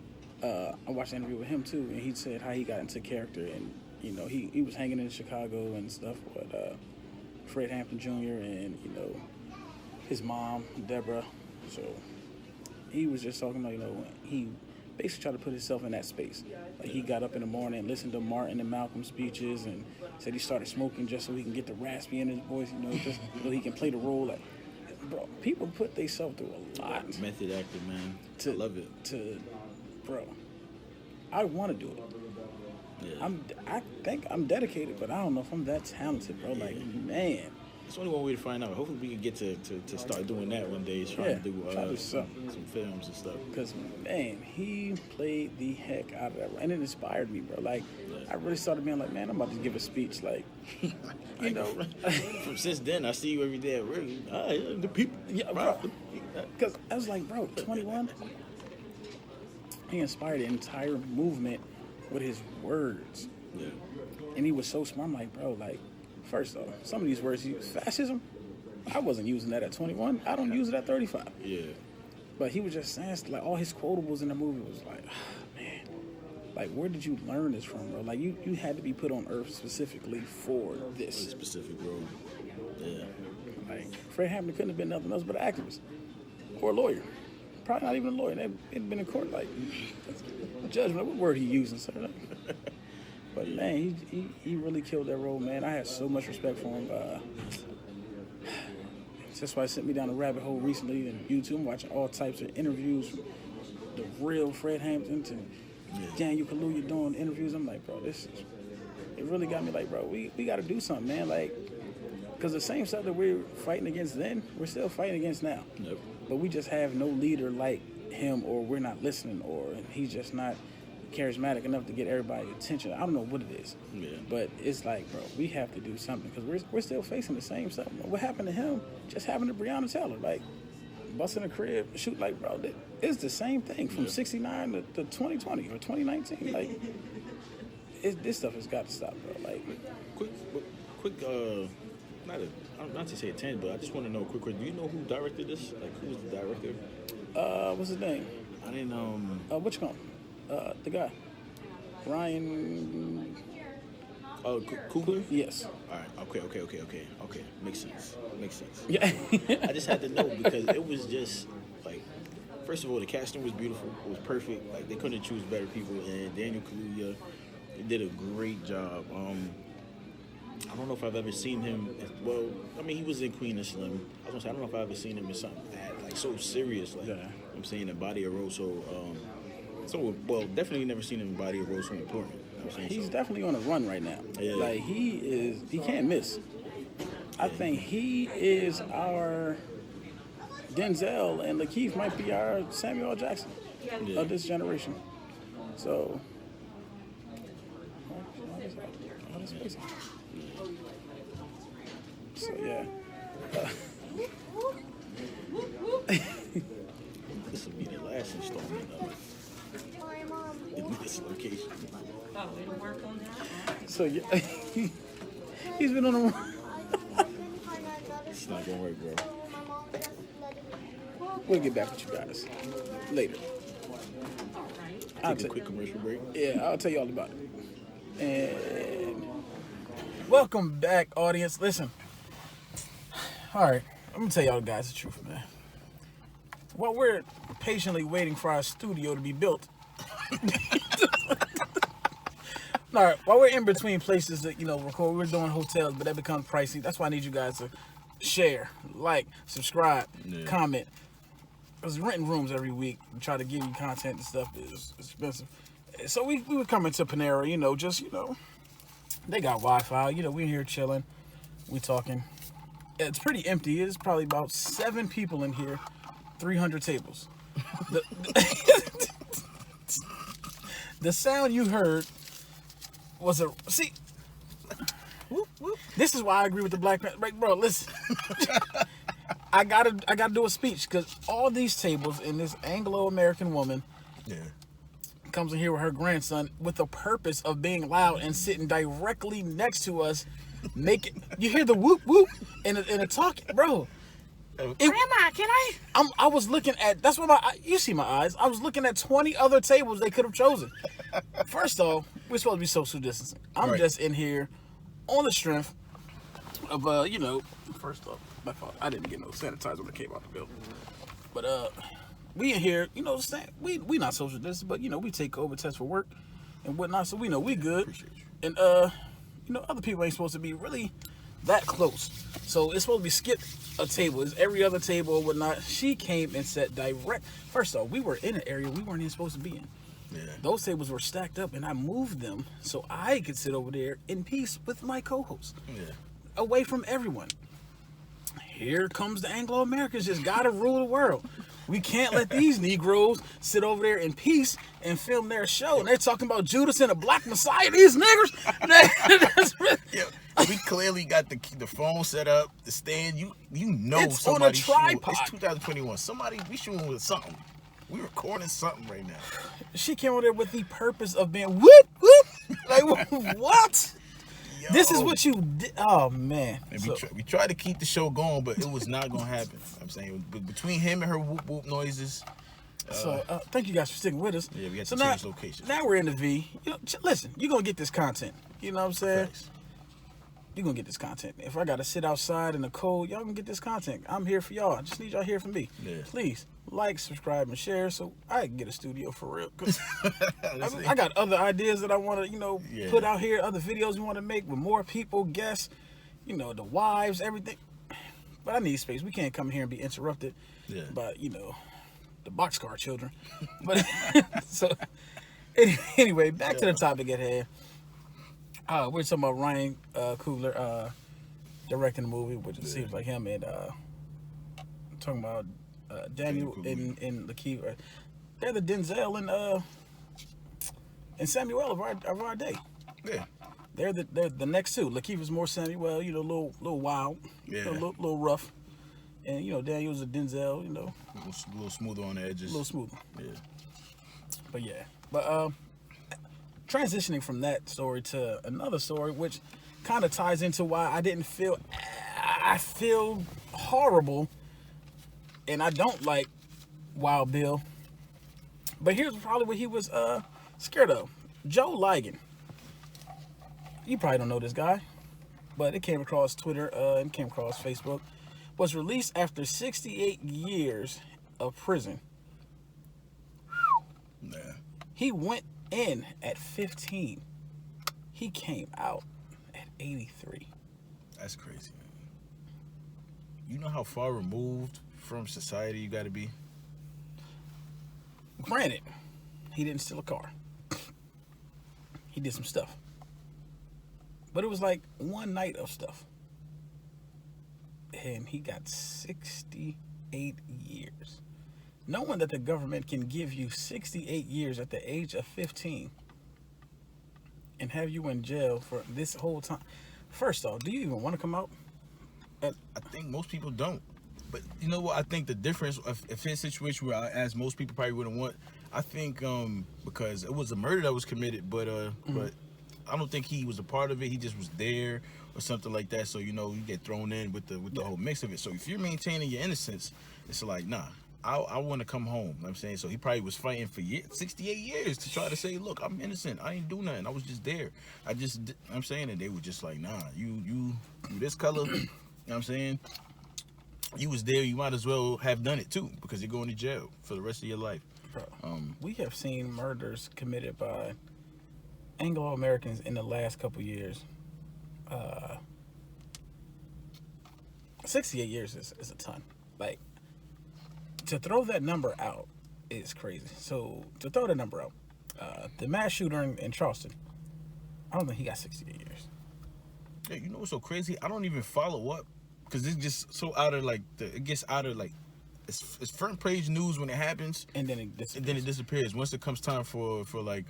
[SPEAKER 1] I watched an interview with him, too, and he said how he got into character. And, you know, he was hanging in Chicago and stuff with Fred Hampton Jr. and, you know, his mom, Deborah. So he was just talking about, you know, he basically tried to put himself in that space. Like, he got up in the morning and listened to Martin and Malcolm speeches, and said he started smoking just so he can get the raspy in his voice, you know, just so he can play the role. Like, bro, people put themselves through a lot.
[SPEAKER 2] Method acting, man. I love it.
[SPEAKER 1] Bro, I want to do it.
[SPEAKER 2] Yeah.
[SPEAKER 1] I think I'm dedicated, but I don't know if I'm that talented, bro. Like, man.
[SPEAKER 2] It's only one way to find out. Hopefully we can get to start doing that one day. Try to do some films and stuff.
[SPEAKER 1] Because, man, he played the heck out of that. And it inspired me, bro. Like, I really started being like, man, I'm about to give a speech. Like, you know.
[SPEAKER 2] Since then, I see you every day at work. The people.
[SPEAKER 1] Yeah, bro. Because I was like, bro, 21. He inspired the entire movement with his words.
[SPEAKER 2] Yeah.
[SPEAKER 1] And he was so smart. I'm like, bro, like, first off, some of these words, fascism, I wasn't using that at 21. I don't use it at 35.
[SPEAKER 2] Yeah.
[SPEAKER 1] But he was just saying, like, all his quotables in the movie was like, man, like, where did you learn this from, bro? Like, you had to be put on Earth specifically for this.
[SPEAKER 2] A specific role. Yeah.
[SPEAKER 1] Like, Fred Hampton couldn't have been nothing else but an activist or a lawyer. Probably not even a lawyer. They'd been in court, like, judgment. What word he using, sir? But, man, he really killed that role, man. I had so much respect for him. That's why it sent me down a rabbit hole recently on YouTube. I'm watching all types of interviews from the real Fred Hampton to Daniel Kaluuya doing interviews. I'm like, bro, it really got me like, bro, we got to do something, man. Like, because the same stuff that we're fighting against then, we're still fighting against now.
[SPEAKER 2] Yep.
[SPEAKER 1] But we just have no leader like him, or we're not listening, or he's just not charismatic enough to get everybody's attention. I don't know what it is. Yeah. But it's like, bro, we have to do something because we're still facing the same stuff. What happened to him just happened to Breonna Taylor. Like, busting a crib, shoot, like, bro, it's the same thing from 69 to 2020 or 2019. Like, this stuff has got to stop, bro. Like,
[SPEAKER 2] quick, not to say a 10, but I just want to know quick. Do you know who directed this? Like, who was the director?
[SPEAKER 1] What's his name?
[SPEAKER 2] I didn't know.
[SPEAKER 1] What you call him? The guy, Ryan.
[SPEAKER 2] Coogler?
[SPEAKER 1] Yes.
[SPEAKER 2] All right. Okay. Makes sense.
[SPEAKER 1] Yeah.
[SPEAKER 2] I just had to know because it was just like, first of all, the casting was beautiful. It was perfect. Like, they couldn't choose better people. And Daniel Kaluuya did a great job. I don't know if I've ever seen him. Well, I mean, he was in Queen and Slim. I was gonna say I don't know if I've ever seen him in something like so serious. Like, I'm saying, a body of role. Well, definitely never seen him in body of role so important. You know
[SPEAKER 1] he's definitely on a run right now.
[SPEAKER 2] Yeah.
[SPEAKER 1] Like, he can't miss. I think he is our Denzel, and Lakeith might be our Samuel L. Jackson of this generation. So, yeah.
[SPEAKER 2] This will be the last installment of in this location.
[SPEAKER 3] Oh, it'll work on that?
[SPEAKER 1] So, yeah. He's been on a run.
[SPEAKER 2] It's not gonna work, bro.
[SPEAKER 1] We'll get back with you guys later.
[SPEAKER 2] Take a quick commercial break.
[SPEAKER 1] Yeah, I'll tell you all about it. And welcome back, audience. Listen. All right, I'm gonna tell y'all guys the truth, man. While we're patiently waiting for our studio to be built, all right, while we're in between places that, record, we're doing hotels, but that becomes pricey. That's why I need you guys to share, like, subscribe, comment. Because renting rooms every week and try to give you content and stuff is expensive. So we were coming to Panera, they got Wi-Fi. We in here chilling. We talking. It's pretty empty. It's probably about 7 people in here, 300 tables. The, the sound you heard was a see. Whoop, whoop. This is why I agree with the Black Panther. Right, bro, listen. I gotta do a speech because all these tables and this Anglo-American woman comes in here with her grandson with the purpose of being loud and sitting directly next to us. You hear the whoop whoop and a talk, bro. Grandma, can I was looking at, that's what you see my eyes. I was looking at 20 other tables they could have chosen. First off, we're supposed to be social distancing. I'm just in here on the strength of, first off, my fault. I didn't get no sanitizer when I came out the building. But, we in here, we not social distancing, but, we take COVID tests for work and whatnot, so we know we good. And, other people ain't supposed to be really that close. So it's supposed to be skipped a table. It's every other table or whatnot. She came and sat direct. First off, we were in an area we weren't even supposed to be in. Yeah. Those tables were stacked up, and I moved them so I could sit over there in peace with my co-host. Yeah. Away from everyone. Here comes the Anglo-Americans, just gotta rule the world. We can't let these Negroes sit over there in peace and film their show. And they're talking about Judas and the Black Messiah. These niggers.
[SPEAKER 2] We clearly got the phone set up, the stand.
[SPEAKER 1] It's
[SPEAKER 2] somebody
[SPEAKER 1] on a tripod.
[SPEAKER 2] It's 2021. We shooting with something. We recording something right now.
[SPEAKER 1] She came over there with the purpose of being whoop whoop. Like what? Yo. This is what you did. Oh man.
[SPEAKER 2] We tried to keep the show going, but it was not gonna happen. I'm saying, but between him and her whoop whoop noises.
[SPEAKER 1] Thank you guys for sticking with us.
[SPEAKER 2] Yeah, we had to change location.
[SPEAKER 1] Now we're in the V. Listen, you're gonna get this content. You know what I'm saying?
[SPEAKER 2] Thanks.
[SPEAKER 1] You're gonna get this content. If I gotta sit outside in the cold, y'all gonna get this content. I'm here for y'all. I just need y'all here for me. Yeah. Please like, subscribe, and share so I can get a studio for real. I got other ideas that I want to, put out here. Other videos we want to make with more people, guests, the wives, everything. But I need space. We can't come here and be interrupted by, the boxcar children. But so anyway, back to the topic at hand. We're talking about Ryan Coogler directing the movie, which it seems like him and talking about Daniel and Lakeith. They're the Denzel and Samuel of our day. Yeah, they're the next two. Lakeith is more Samuel, a little wild, a little rough, and Daniel's a Denzel,
[SPEAKER 2] a little smoother on the edges.
[SPEAKER 1] A little smoother. Yeah, but transitioning from that story to another story, which kind of ties into why I feel horrible, and I don't like Wild Bill. But here's probably what he was scared of. Joe Ligon. You probably don't know this guy, but it came across Twitter and came across Facebook. Was released after 68 years of prison.
[SPEAKER 2] Yeah.
[SPEAKER 1] He went in at 15. He came out at 83.
[SPEAKER 2] That's crazy, man. You know how far removed from society you got to be?
[SPEAKER 1] Granted, he didn't steal a car. He did some stuff. But it was like one night of stuff. And he got 68 years. Knowing that the government can give you 68 years at the age of 15 and have you in jail for this whole time. First off, do you even want to come out?
[SPEAKER 2] I think most people don't. But you know what? I think the difference, if his situation where as most people probably wouldn't want, I think because it was a murder that was committed, but I don't think he was a part of it. He just was there or something like that. So, you get thrown in with the whole mix of it. So if you're maintaining your innocence, it's like, nah. I want to come home. You know what I'm saying? So he probably was fighting for 68 years to try to say, look, I'm innocent. I ain't do nothing. I was just there. I'm saying, and they were just like, nah, you this color, you know what I'm saying? You was there. You might as well have done it too, because you're going to jail for the rest of your life.
[SPEAKER 1] We have seen murders committed by Anglo-Americans in the last couple years. 68 years is a ton. Like, to throw that number out is crazy. So to throw the number out, The mass shooter in Charleston, I don't think he got 68 years.
[SPEAKER 2] Yeah, you know what's so crazy? I don't even follow up because it's just so out of like it gets out of like it's front page news when it happens,
[SPEAKER 1] And then it
[SPEAKER 2] disappears once it comes time for like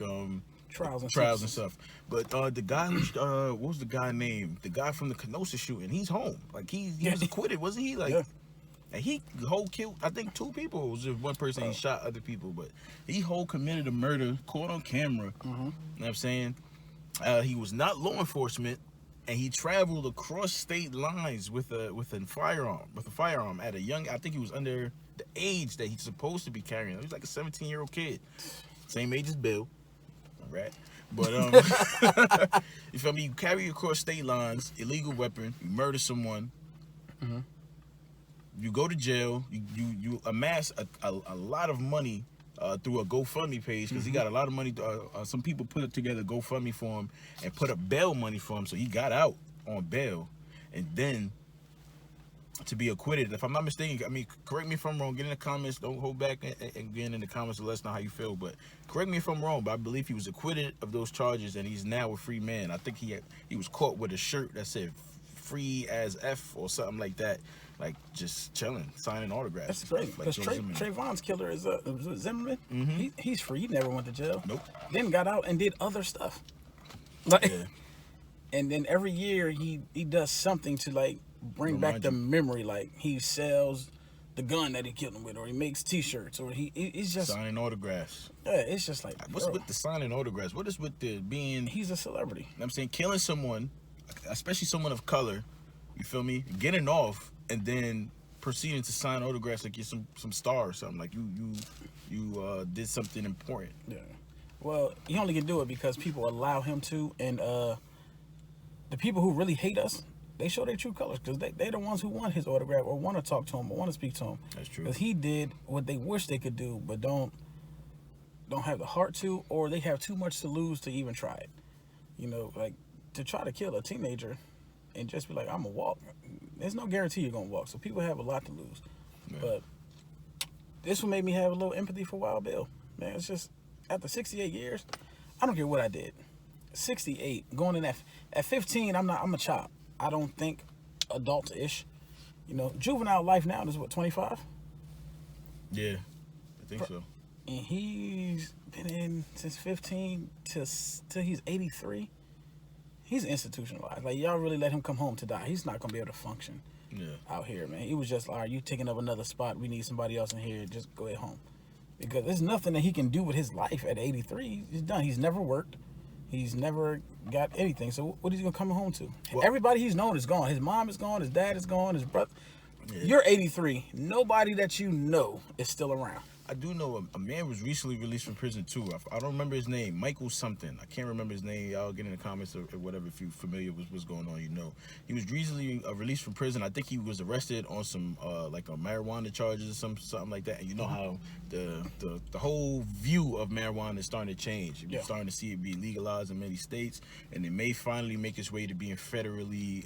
[SPEAKER 1] trials and
[SPEAKER 2] stuff. But the guy who's what was the guy named? The guy from the Kenosha shooting, he's home. Like he was acquitted, wasn't he? Like.
[SPEAKER 1] Yeah.
[SPEAKER 2] And he killed, I think, 2 people. It was just one person. He shot other people, but he committed a murder, caught on camera. You know what I'm saying? He was not law enforcement, and he traveled across state lines with a firearm at a young. I think he was under the age that he's supposed to be carrying. He was like a 17-year-old kid, same age as Bill, right? But you feel me? You carry across state lines, illegal weapon, you murder someone. You go to jail. You amass a lot of money through a GoFundMe page because he got a lot of money. Some people put together GoFundMe for him and put up bail money for him, so he got out on bail, and then to be acquitted. If I'm not mistaken, I mean, correct me if I'm wrong. Get in the comments. Don't hold back and get in the comments to let us know how you feel. But correct me if I'm wrong. But I believe he was acquitted of those charges, and he's now a free man. I think he was caught with a shirt that said "Free as F" or something like that. Like just chilling, signing autographs.
[SPEAKER 1] That's great. Because Trayvon's killer is Zimmerman. He's free. He never went to jail.
[SPEAKER 2] Nope.
[SPEAKER 1] Then got out and did other stuff. Like,
[SPEAKER 2] Yeah.
[SPEAKER 1] And then every year he does something to like bring back the memory. Like he sells the gun that he killed him with, or he makes T-shirts, or he's just
[SPEAKER 2] signing autographs.
[SPEAKER 1] Yeah, it's just like
[SPEAKER 2] what's with the signing autographs? What is with the being?
[SPEAKER 1] He's a celebrity.
[SPEAKER 2] You know what I'm saying, killing someone, especially someone of color. You feel me? Getting off. And then proceeding to sign autographs like you're some star or something. Like you did something important.
[SPEAKER 1] Yeah. Well, he only can do it because people allow him to, and the people who really hate us, they show their true colors because they're the ones who want his autograph or want to talk to him or want to speak to him.
[SPEAKER 2] That's true.
[SPEAKER 1] Because he did what they wish they could do, but don't have the heart to, or they have too much to lose to even try it. You know, like to try to kill a teenager and just be like, I'm gonna walk. There's no guarantee you're gonna walk, so people have a lot to lose. Yeah. But this one made me have a little empathy for Wild Bill. Man, it's just after 68 years, I don't care what I did. 68, going in at 15, I'm a child. I don't think adult-ish. You know, juvenile life now is what, 25?
[SPEAKER 2] Yeah, I think so.
[SPEAKER 1] And he's been in since 15 till he's 83. He's institutionalized. Like, y'all really let him come home to die. He's not going to be able to function out here, man. He was just, all right, you taking up another spot. We need somebody else in here. Just go at home. Because there's nothing that he can do with his life at 83. He's done. He's never worked. He's never got anything. So what is he going to come home to? Well, everybody he's known is gone. His mom is gone. His dad is gone. His brother. Yeah. You're 83. Nobody that you know is still around.
[SPEAKER 2] I do know a man was recently released from prison too. I don't remember his name. Michael something. I can't remember his name. Y'all get in the comments or whatever if you're familiar with what's going on. You know, he was recently released from prison. I think he was arrested on some like marijuana charges or something like that. And you know how the whole view of marijuana is starting to change. You're starting to see it be legalized in many states, and it may finally make its way to being federally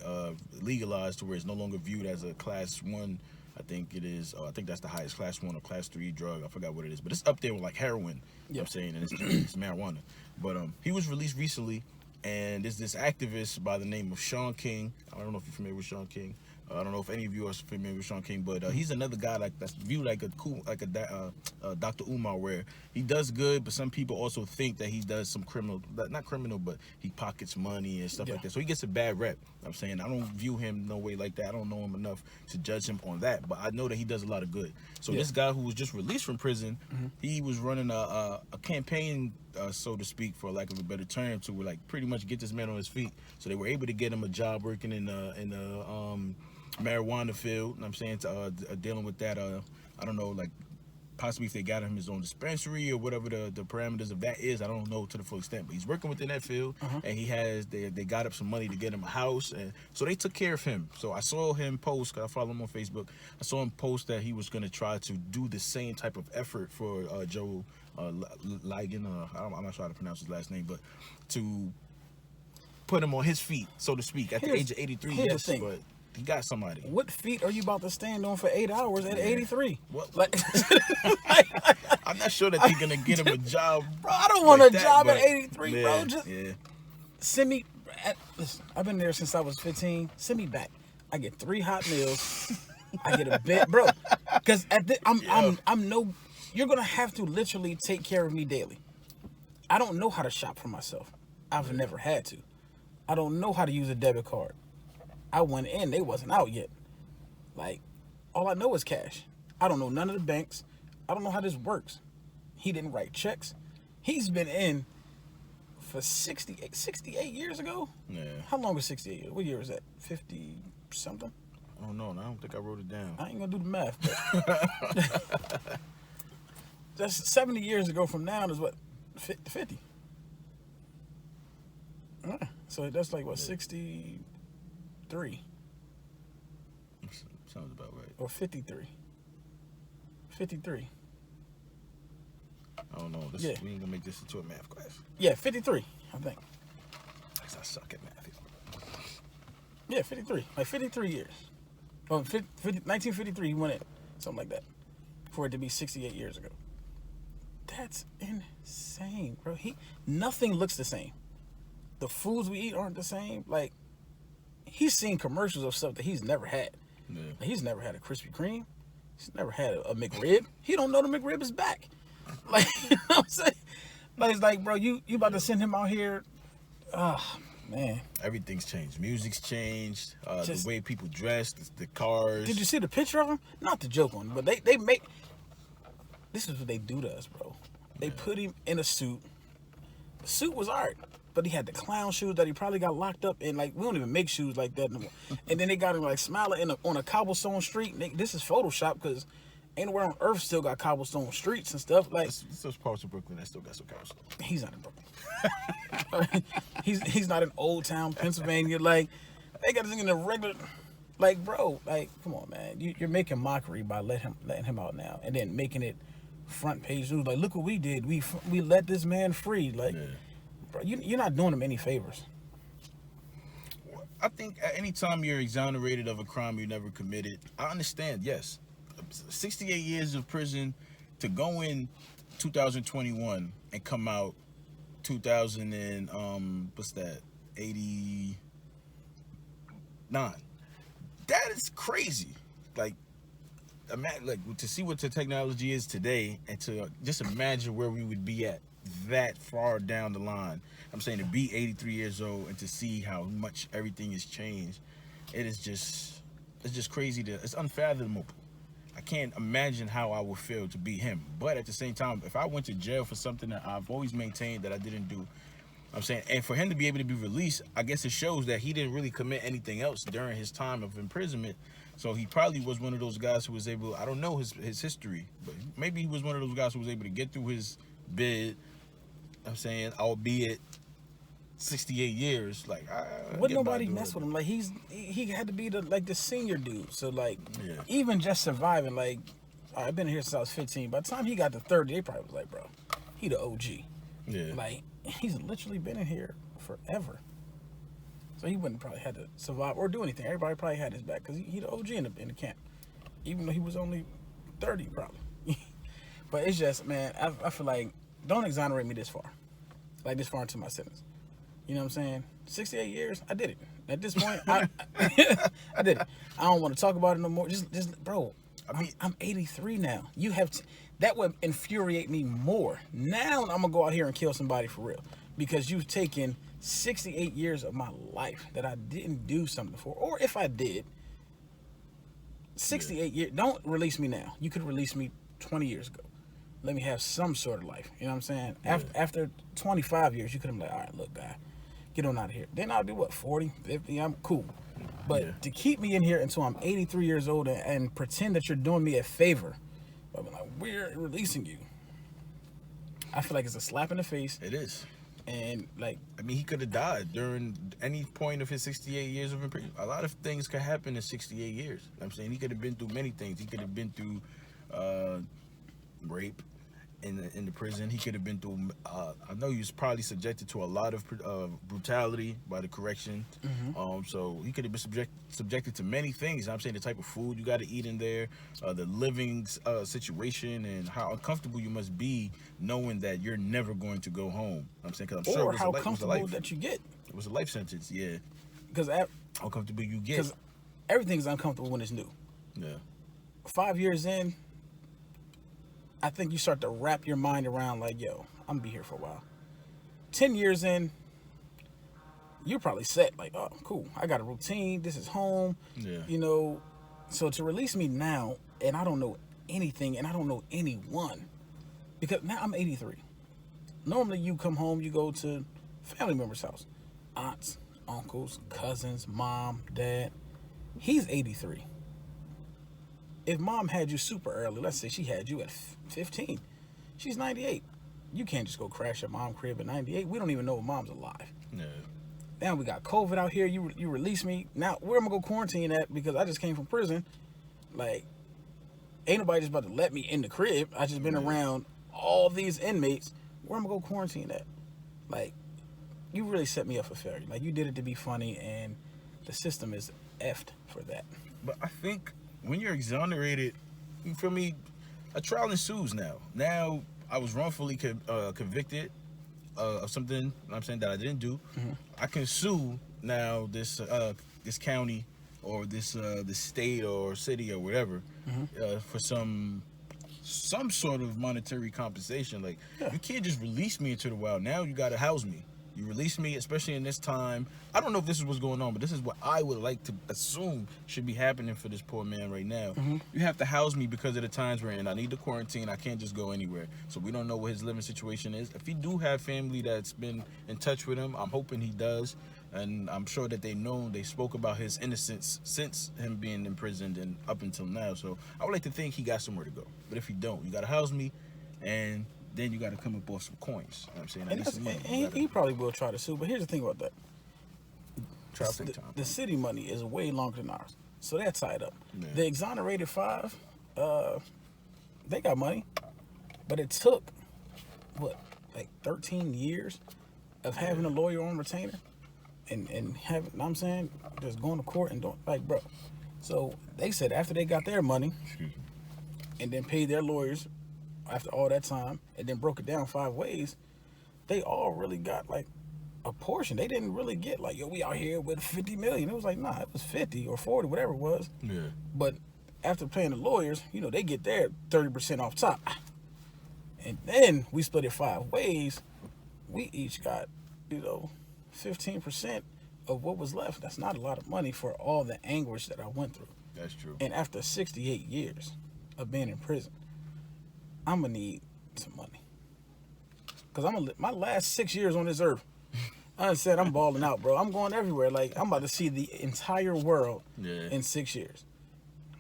[SPEAKER 2] legalized to where it's no longer viewed as a class 1. I think it is. I think that's the highest class 1 or class 3 drug. I forgot what it is, but it's up there with like heroin. You know what I'm saying, and it's marijuana. But he was released recently, and there's this activist by the name of Sean King. I don't know if you're familiar with Sean King. I don't know if any of you are familiar with Sean King, but he's another guy that's viewed like a cool, like a Dr. Umar, where he does good, but some people also think that he does some criminal, not criminal, but he pockets money and stuff like that. So he gets a bad rep. I'm saying I don't view him no way like that. I don't know him enough to judge him on that, but I know that he does a lot of good. So this guy who was just released from prison, he was running a campaign, so to speak, for lack of a better term, to like pretty much get this man on his feet. So they were able to get him a job working in the marijuana field. I'm saying dealing with that. I don't know, like possibly if they got him his own dispensary or whatever the parameters of that is. I don't know to the full extent, but he's working within that field, and they got up some money to get him a house, and so they took care of him. So I saw him post, cause I follow him on Facebook. I saw him post that he was gonna try to do the same type of effort for Joe Ligon. I'm not sure how to pronounce his last name, but to put him on his feet, so to speak, at the age of 83.
[SPEAKER 1] Here's the thing.
[SPEAKER 2] He got somebody.
[SPEAKER 1] What feet are you about to stand on for 8 hours at 83?
[SPEAKER 2] What?
[SPEAKER 1] Like,
[SPEAKER 2] I'm not sure that they're gonna get him a job.
[SPEAKER 1] bro, I don't want
[SPEAKER 2] like
[SPEAKER 1] a
[SPEAKER 2] that,
[SPEAKER 1] job
[SPEAKER 2] but
[SPEAKER 1] at 83, bro.
[SPEAKER 2] yeah,
[SPEAKER 1] Just
[SPEAKER 2] yeah.
[SPEAKER 1] send me. Listen, I've been there since I was 15. Send me back. I get 3 hot meals. I get a bed, bro. Because I'm no. You're gonna have to literally take care of me daily. I don't know how to shop for myself. I've never had to. I don't know how to use a debit card. I went in, they wasn't out yet. Like, all I know is cash. I don't know none of the banks. I don't know how this works. He didn't write checks. He's been in for 68 years ago?
[SPEAKER 2] Yeah.
[SPEAKER 1] How long was 68 years? What year was that? 50 something?
[SPEAKER 2] I don't know. I don't think I wrote it down.
[SPEAKER 1] I ain't gonna do the math, but that's 70 years ago from now is what? 50. So that's like, what, 63?
[SPEAKER 2] Sounds about right.
[SPEAKER 1] Or 53. 53.
[SPEAKER 2] I don't know.
[SPEAKER 1] Yeah.
[SPEAKER 2] We ain't gonna make this into a math class.
[SPEAKER 1] Yeah, 53, I think.
[SPEAKER 2] Because I suck at math.
[SPEAKER 1] Yeah, 53. Like 53 years. Well, 1953, he went in. Something like that. For it to be 68 years ago. That's insane, bro. Nothing looks the same. The foods we eat aren't the same. Like, he's seen commercials of stuff that he's never had.
[SPEAKER 2] Yeah.
[SPEAKER 1] Like, he's never had a Krispy Kreme. He's never had a McRib. He don't know the McRib is back. Like, you know what I'm saying? Like, it's like, bro, you about to send him out here. Man.
[SPEAKER 2] Everything's changed. Music's changed. The way people dress, the cars.
[SPEAKER 1] Did you see the picture of him? Not the joke one, but they make. This is what they do to us, bro. They put him in a suit. The suit was art, but he had the clown shoes that he probably got locked up in. Like, we don't even make shoes like that no more. And then they got him like smiling on a cobblestone street. This is Photoshop because anywhere on earth still got cobblestone streets and stuff. Like,
[SPEAKER 2] there's parts of Brooklyn that still got some cobblestone.
[SPEAKER 1] He's not in Brooklyn. he's not in Old Town, Pennsylvania. Like, they got this thing in the regular. Like, bro, like, come on, man. You're making mockery by letting him out now, and then making it front page news. Like, look what we did. We let this man free. Like, bro, you're not doing him any favors.
[SPEAKER 2] I think at any time you're exonerated of a crime you never committed, I understand. Yes, 68 years of prison to go in 2021 and come out 2000 and what's that? 89. That is crazy. Like to see what the technology is today, and to just imagine where we would be at that far down the line. I'm saying to be 83 years old and to see how much everything has changed, it's just crazy. It's unfathomable. I can't imagine how I would feel to be him. But at the same time, if I went to jail for something that I've always maintained that I didn't do, I'm saying, and for him to be able to be released, I guess it shows that he didn't really commit anything else during his time of imprisonment. So he probably was one of those guys who was able, I don't know his history, but maybe he was one of those guys who was able to get through his bid. I'm saying, albeit 68 years, like,
[SPEAKER 1] would nobody mess with him? Like, he had to be the senior dude. So like, even just surviving, like, I've been here since I was 15. By the time he got to 30, they probably was like, bro, he the OG.
[SPEAKER 2] Yeah.
[SPEAKER 1] Like, he's literally been in here forever. So he wouldn't probably had to survive or do anything. Everybody probably had his back because he the OG in the camp, even though he was only 30 probably. But it's just, man, I feel like, don't exonerate me this far, like this far into my sentence. You know what I'm saying? 68 years, I did it. At this point, I did it. I don't want to talk about it no more. Just bro, I'm 83 now. You have that would infuriate me more. Now I'm gonna go out here and kill somebody for real because you've taken 68 years of my life that I didn't do something for, or if I did, 68 years. Don't release me now. You could release me 20 years ago. Let me have some sort of life. You know what I'm saying? After 25 years, you could have been like, all right, look, guy, get on out of here. Then I'll be, 40, 50, I'm cool. But to keep me in here until I'm 83 years old and pretend that you're doing me a favor, I'll be like, we're releasing you. I feel like it's a slap in the face.
[SPEAKER 2] It is.
[SPEAKER 1] And, like,
[SPEAKER 2] I mean, he could have died during any point of his 68 years of imprisonment. A lot of things could happen in 68 years. I'm saying he could have been through many things. He could have been through rape. in the prison. He could have been through. I know he was probably subjected to a lot of brutality by the correction. So he could have been subjected to many things. I'm saying the type of food you got to eat in there, the living situation, and how uncomfortable you must be knowing that you're never going to go home. I'm saying because I'm sure
[SPEAKER 1] Or how comfortable that you get.
[SPEAKER 2] It was a life sentence. Yeah.
[SPEAKER 1] Because
[SPEAKER 2] how comfortable you get.
[SPEAKER 1] Because everything's uncomfortable when it's new.
[SPEAKER 2] Yeah.
[SPEAKER 1] 5 years in, I think you start to wrap your mind around like, yo, I'm gonna be here for a while. 10 years in, you're probably set. Like, oh, cool. I got a routine. This is home.
[SPEAKER 2] Yeah.
[SPEAKER 1] You know, so to release me now, and I don't know anything, and I don't know anyone, because now I'm 83. Normally, you come home, you go to family members' house, aunts, uncles, cousins, mom, dad. He's 83. If mom had you super early, let's say she had you at 15, she's 98. You can't just go crash at mom's crib at 98. We don't even know if mom's alive.
[SPEAKER 2] Yeah.
[SPEAKER 1] Now we got COVID out here. You release me. Now, where am I going to quarantine at? Because I just came from prison. Like, ain't nobody just about to let me in the crib. I just been around all these inmates. Where am I going to quarantine at? Like, you really set me up for failure. Like, you did it to be funny, and the system is effed for that.
[SPEAKER 2] But I think when you're exonerated, you feel me, a trial ensues now. Now, I was wrongfully convicted of something, I'm saying, that I didn't do. I can sue now this county or this state or city or whatever for some sort of monetary compensation. Like, you can't just release me into the wild. Now you got to house me. You release me, especially in this time. I don't know if this is what's going on, but this is what I would like to assume should be happening for this poor man right now. You have to house me because of the times we're in. I need the quarantine. I can't just go anywhere. So we don't know what his living situation is. If he do have family that's been in touch with him, I'm hoping he does. And I'm sure that they spoke about his innocence since him being imprisoned and up until now. So I would like to think he got somewhere to go. But if he don't, you got to house me, and then you got to come up with some coins. You know what I'm saying? I need some money.
[SPEAKER 1] And he probably will try to sue, but here's the thing about that. The city money is way longer than ours, so they're tied up. Yeah. The exonerated 5, they got money, but it took, 13 years of having a lawyer on retainer and having, I'm saying, just going to court and doing, bro. So they said after they got their money and then paid their lawyers after all that time, and then broke it down 5 ways, they all really got a portion. They didn't really get we out here with 50 million. It was like, nah, it was 50 or 40, whatever it was.
[SPEAKER 2] Yeah.
[SPEAKER 1] But after paying the lawyers, they get their 30% off top. And then we split it 5 ways. We each got, 15% of what was left. That's not a lot of money for all the anguish that I went through.
[SPEAKER 2] That's true.
[SPEAKER 1] And after 68 years of being in prison, I'm gonna need some money, cause I'm gonna live my last 6 years on this earth. I said I'm balling out, bro. I'm going everywhere. Like, I'm about to see the entire world in 6 years.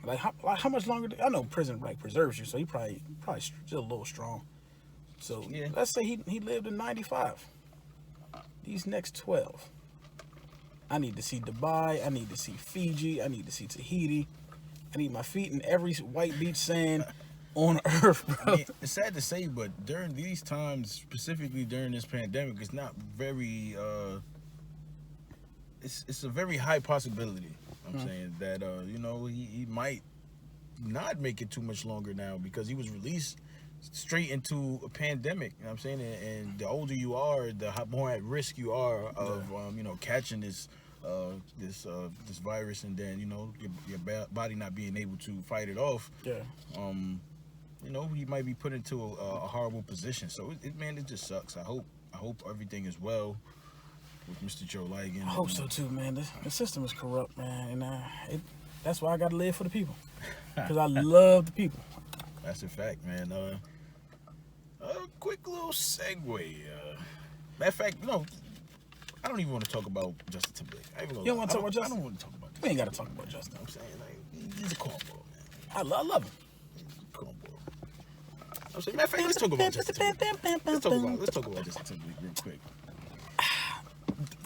[SPEAKER 1] Like how much longer? I know prison preserves you, so he probably still a little strong. So let's say he lived in 95. These next 12, I need to see Dubai. I need to see Fiji. I need to see Tahiti. I need my feet in every white beach sand on earth, bro.
[SPEAKER 2] I mean, it's sad to say, but during these times, specifically during this pandemic, it's not very it's a very high possibility, I'm saying, that he might not make it too much longer now, because he was released straight into a pandemic. You know what I'm saying? And the older you are, the more at risk you are of catching this virus, and then your body not being able to fight it off. He might be put into a horrible position. So it just sucks. I hope everything is well with Mr. Joe Ligon.
[SPEAKER 1] I hope so too, man. The system is corrupt, man, and that's why I got to live for the people, because I love the people.
[SPEAKER 2] That's a fact, man. A quick little segue. Matter of fact, I don't even want to talk about Justin Timberlake.
[SPEAKER 1] You don't want to talk about Justin?
[SPEAKER 2] I don't want to talk about Justin.
[SPEAKER 1] We ain't got to talk about Justin.
[SPEAKER 2] I'm saying, he's a cornball, man.
[SPEAKER 1] I love him.
[SPEAKER 2] Cornball. I'm saying, matter of fact, let's talk about Justin Timberlake. Let's talk about Justin Timberlake real quick.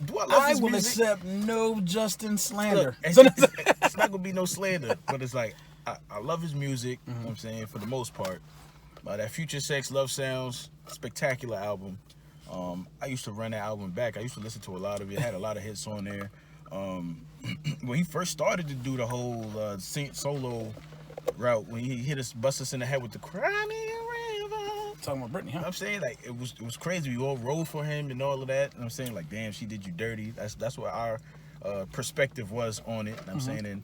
[SPEAKER 2] Do I love his
[SPEAKER 1] will
[SPEAKER 2] music?
[SPEAKER 1] accept no Justin slander.
[SPEAKER 2] Look, it's not gonna be no slander, but it's like I love his music. You know what I'm saying, for the most part. That Future Sex Love Sounds, spectacular album. I used to run that album back. I used to listen to a lot of it. It had a lot of hits on there. When he first started to do the whole solo route, when he hit us, bust us in the head with the Cry Me a River.
[SPEAKER 1] Talking about Britney, huh?
[SPEAKER 2] You know what I'm saying? Like, it was crazy. We all rolled for him and all of that. You know what I'm saying? Like, damn, she did you dirty. That's what our perspective was on it. You know what I'm saying? And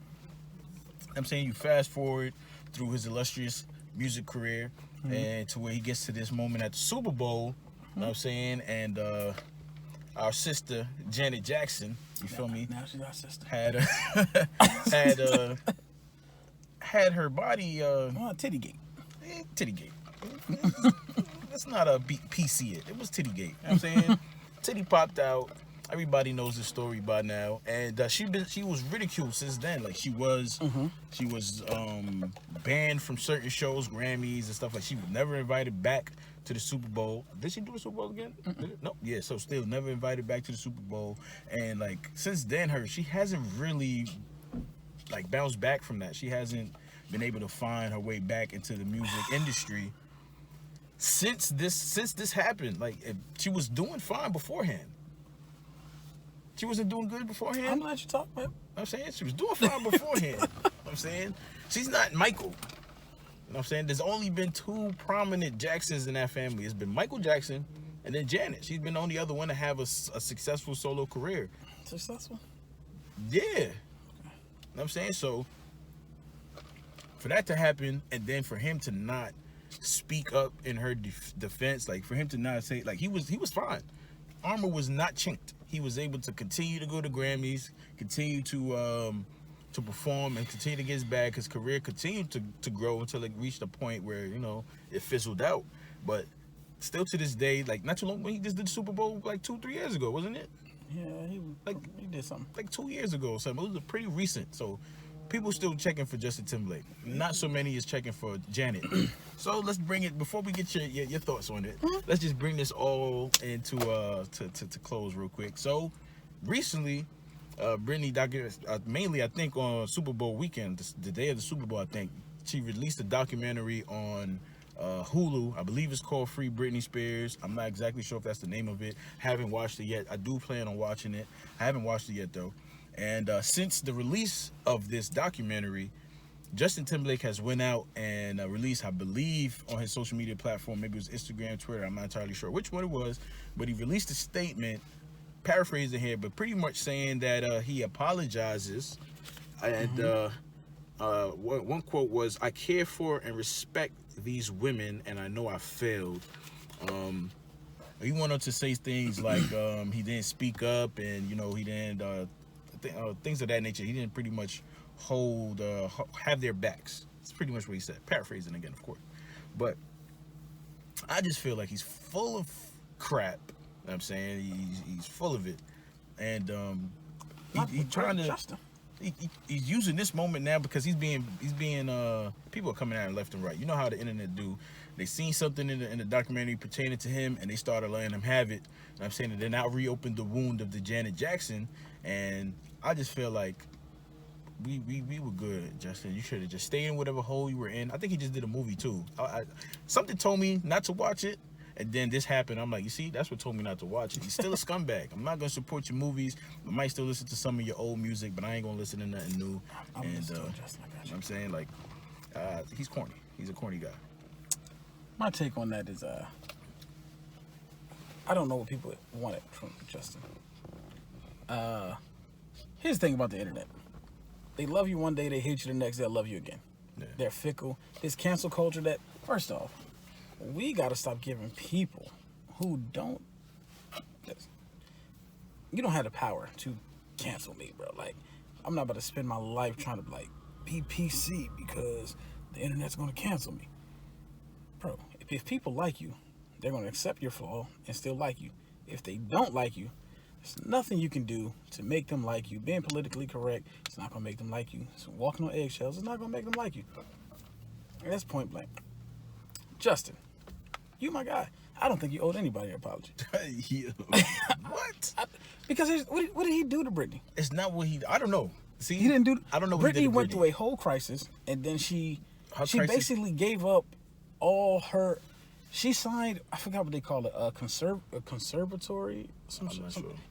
[SPEAKER 2] I'm saying you fast forward through his illustrious music career and to where he gets to this moment at the Super Bowl. You know what I'm saying? And our sister Janet Jackson, you feel me?
[SPEAKER 1] Now she's our sister.
[SPEAKER 2] Had her body
[SPEAKER 1] Titty gate.
[SPEAKER 2] Titty gate. Let's not PC it. It was titty gate. You know what I'm saying? Titty popped out. Everybody knows the story by now, and she was ridiculed since then. Like she was banned from certain shows, Grammys and stuff. Like she was never invited back to the Super Bowl. Did she do the Super Bowl again? No. Yeah. So still never invited back to the Super Bowl, and like since then, she hasn't really like bounced back from that. She hasn't been able to find her way back into the music industry since this happened. Like she was doing fine beforehand. She wasn't doing good beforehand.
[SPEAKER 1] I'm glad you talk, man.
[SPEAKER 2] I'm saying she was doing fine beforehand. I'm saying she's not Michael. You know what I'm saying? There's only been two prominent Jacksons in that family. It's been Michael Jackson and then Janet. She's been the only other one to have a successful solo career.
[SPEAKER 1] Successful?
[SPEAKER 2] Yeah. You know what I'm saying? So for that to happen and then for him to not speak up in her defense, like for him to not say, like he was fine. Armor was not chinked. He was able to continue to go to Grammys, continue to perform, and continue to get his bag. His career continued to grow until it reached a point where, you know, it fizzled out. But still to this day, like not too long, when he just did the Super Bowl like 2-3 years ago, wasn't it?
[SPEAKER 1] Yeah, he did something.
[SPEAKER 2] Like 2 years ago or something. It was pretty recent. So people still checking for Justin Timberlake. Not so many is checking for Janet. So let's bring it, before we get your thoughts on it, let's just bring this all into to close real quick. So recently, Britney mainly I think on Super Bowl weekend, the day of the Super Bowl, I think she released a documentary on Hulu. I believe it's called Free Britney Spears. I'm not exactly sure if that's the name of it. Haven't watched it yet. I do plan on watching it. I haven't watched it yet though. And since the release of this documentary, Justin Timberlake has went out and released, I believe, on his social media platform, maybe it was Instagram, Twitter, I'm not entirely sure which one it was, but he released a statement, paraphrasing here, but pretty much saying that he apologizes. And one quote was, "I care for and respect these women, and I know I failed." He went on to say things like he didn't speak up, and, you know, he didn't... things of that nature. He didn't pretty much have their backs. It's pretty much what he said. Paraphrasing again, of course. But I just feel like he's full of crap. You know what I'm saying? He's full of it. And he's trying to... He's using this moment now because he's being people are coming at him left and right. You know how the internet do. They seen something in the documentary pertaining to him, and they started letting him have it. You know what I'm saying? And then now reopened the wound of the Janet Jackson. And I just feel like we were good, Justin. You should have just stayed in whatever hole you were in. I think he just did a movie too. Something told me not to watch it, and then this happened. I'm like, you see, that's what told me not to watch it. He's still a scumbag. I'm not gonna support your movies. I might still listen to some of your old music, but I ain't gonna listen to nothing new.
[SPEAKER 1] I'm
[SPEAKER 2] and
[SPEAKER 1] Justin,
[SPEAKER 2] you know what I'm saying, like, he's corny. He's a corny guy.
[SPEAKER 1] My take on that is, I don't know what people wanted from Justin. Here's the thing about the internet. They love you one day, they hate you the next, they'll love you again. Yeah. They're fickle. This cancel culture that, first off, we gotta stop giving people who don't, you don't have the power to cancel me, bro. Like, I'm not about to spend my life trying to, like, be PC because the internet's gonna cancel me. Bro, if people like you, they're gonna accept your flaw and still like you. If they don't like you, there's nothing you can do to make them like you. Being politically correct, it's not going to make them like you. So walking on eggshells, it's not going to make them like you. And that's point blank. Justin, you my guy. I don't think you owed anybody an apology.
[SPEAKER 2] What?
[SPEAKER 1] Because what did he do to Britney?
[SPEAKER 2] It's not what he... I don't know. See,
[SPEAKER 1] he didn't do...
[SPEAKER 2] I don't know what
[SPEAKER 1] Britney
[SPEAKER 2] he did to
[SPEAKER 1] went through a whole crisis, and then she
[SPEAKER 2] crisis?
[SPEAKER 1] basically gave up all her. She signed. I forgot what they call it. A conservatory.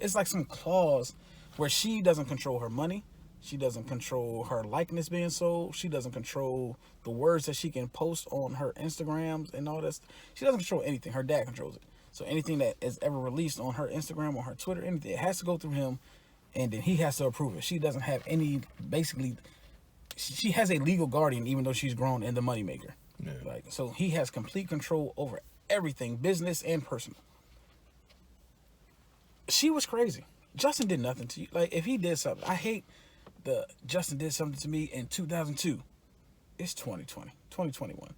[SPEAKER 1] It's like some clause where she doesn't control her money. She doesn't control her likeness being sold. She doesn't control the words that she can post on her Instagrams and all this. She doesn't control anything. Her dad controls it. So anything that is ever released on her Instagram or her Twitter, anything, it has to go through him, and then he has to approve it. She doesn't have any. Basically, she has a legal guardian, even though she's grown and the moneymaker.
[SPEAKER 2] Yeah.
[SPEAKER 1] Like, so he has complete control over everything, business and personal. She was crazy. Justin did nothing to you. Like, if he did something, I hate the Justin did something to me in 2002. It's 2020, 2021.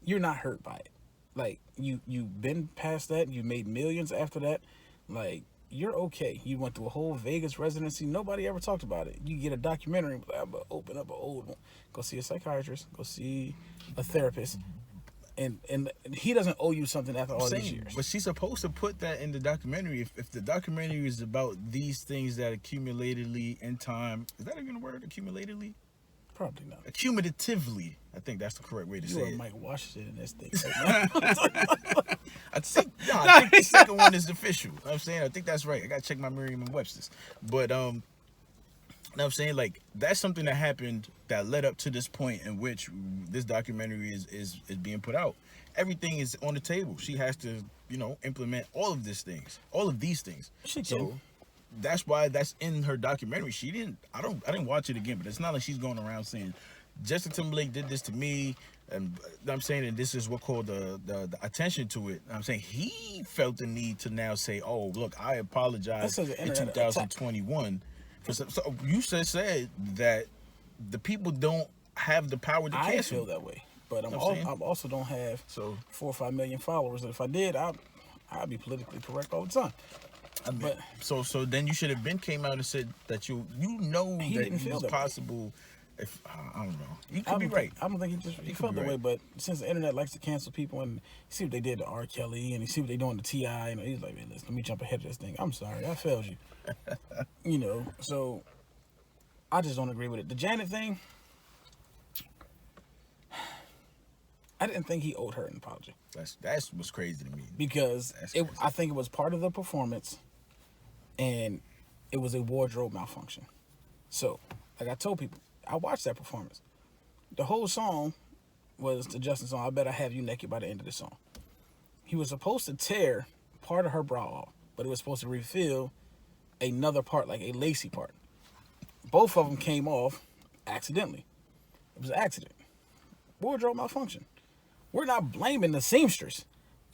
[SPEAKER 1] You're not hurt by it. Like, you've been past that. You made millions after that. Like, you're okay. You went through a whole Vegas residency. Nobody ever talked about it. You get a documentary, I'm gonna open up an old one. Go see a psychiatrist. Go see a therapist. And he doesn't owe you something after all these years.
[SPEAKER 2] But she's supposed to put that in the documentary. If the documentary is about these things that accumulatedly in time, is that even a word? Accumulatedly?
[SPEAKER 1] Probably not.
[SPEAKER 2] Accumulatively, I think that's the correct way to say
[SPEAKER 1] You are
[SPEAKER 2] it.
[SPEAKER 1] Mike Washington in this thing right now.
[SPEAKER 2] I think the second one is official. You know what I'm saying? I think that's right. I gotta check my Merriam-Webster's. But you know what I'm saying? Like, that's something that happened that led up to this point in which this documentary is being put out. Everything is on the table. She has to, implement all of these things.
[SPEAKER 1] She
[SPEAKER 2] So
[SPEAKER 1] can.
[SPEAKER 2] that's why that's in her documentary. I didn't watch it again, but it's not like she's going around saying Justin Timberlake did this to me, and I'm saying that this is what called the attention to it. I'm saying he felt the need to now say, oh, look, I apologize in 2021. So you said that the people don't have the power to cancel.
[SPEAKER 1] I feel that way, but I also don't have 4 or 5 million followers. And if I did, I'd be politically correct all the time.
[SPEAKER 2] I mean,
[SPEAKER 1] but
[SPEAKER 2] so then you should have came out and said that that it was possible. If I don't know, you could be right.
[SPEAKER 1] I don't think he felt that way, but since the internet likes to cancel people, and you see what they did to R. Kelly, and you see what they doing to T.I., and he's like, man, listen, let me jump ahead of this thing. I'm sorry, I failed you. So I just don't agree with it. The Janet thing, I didn't think he owed her an apology.
[SPEAKER 2] That's what's crazy to me.
[SPEAKER 1] Because I think it was part of the performance, and it was a wardrobe malfunction. So, like I told people, I watched that performance. The whole song was the Justin song, I Bet I Have You Naked by the end of the song. He was supposed to tear part of her bra off, but it was supposed to reveal another part, like a lacy part. Both of them came off accidentally. It was an accident. Wardrobe malfunction. We're not blaming the seamstress.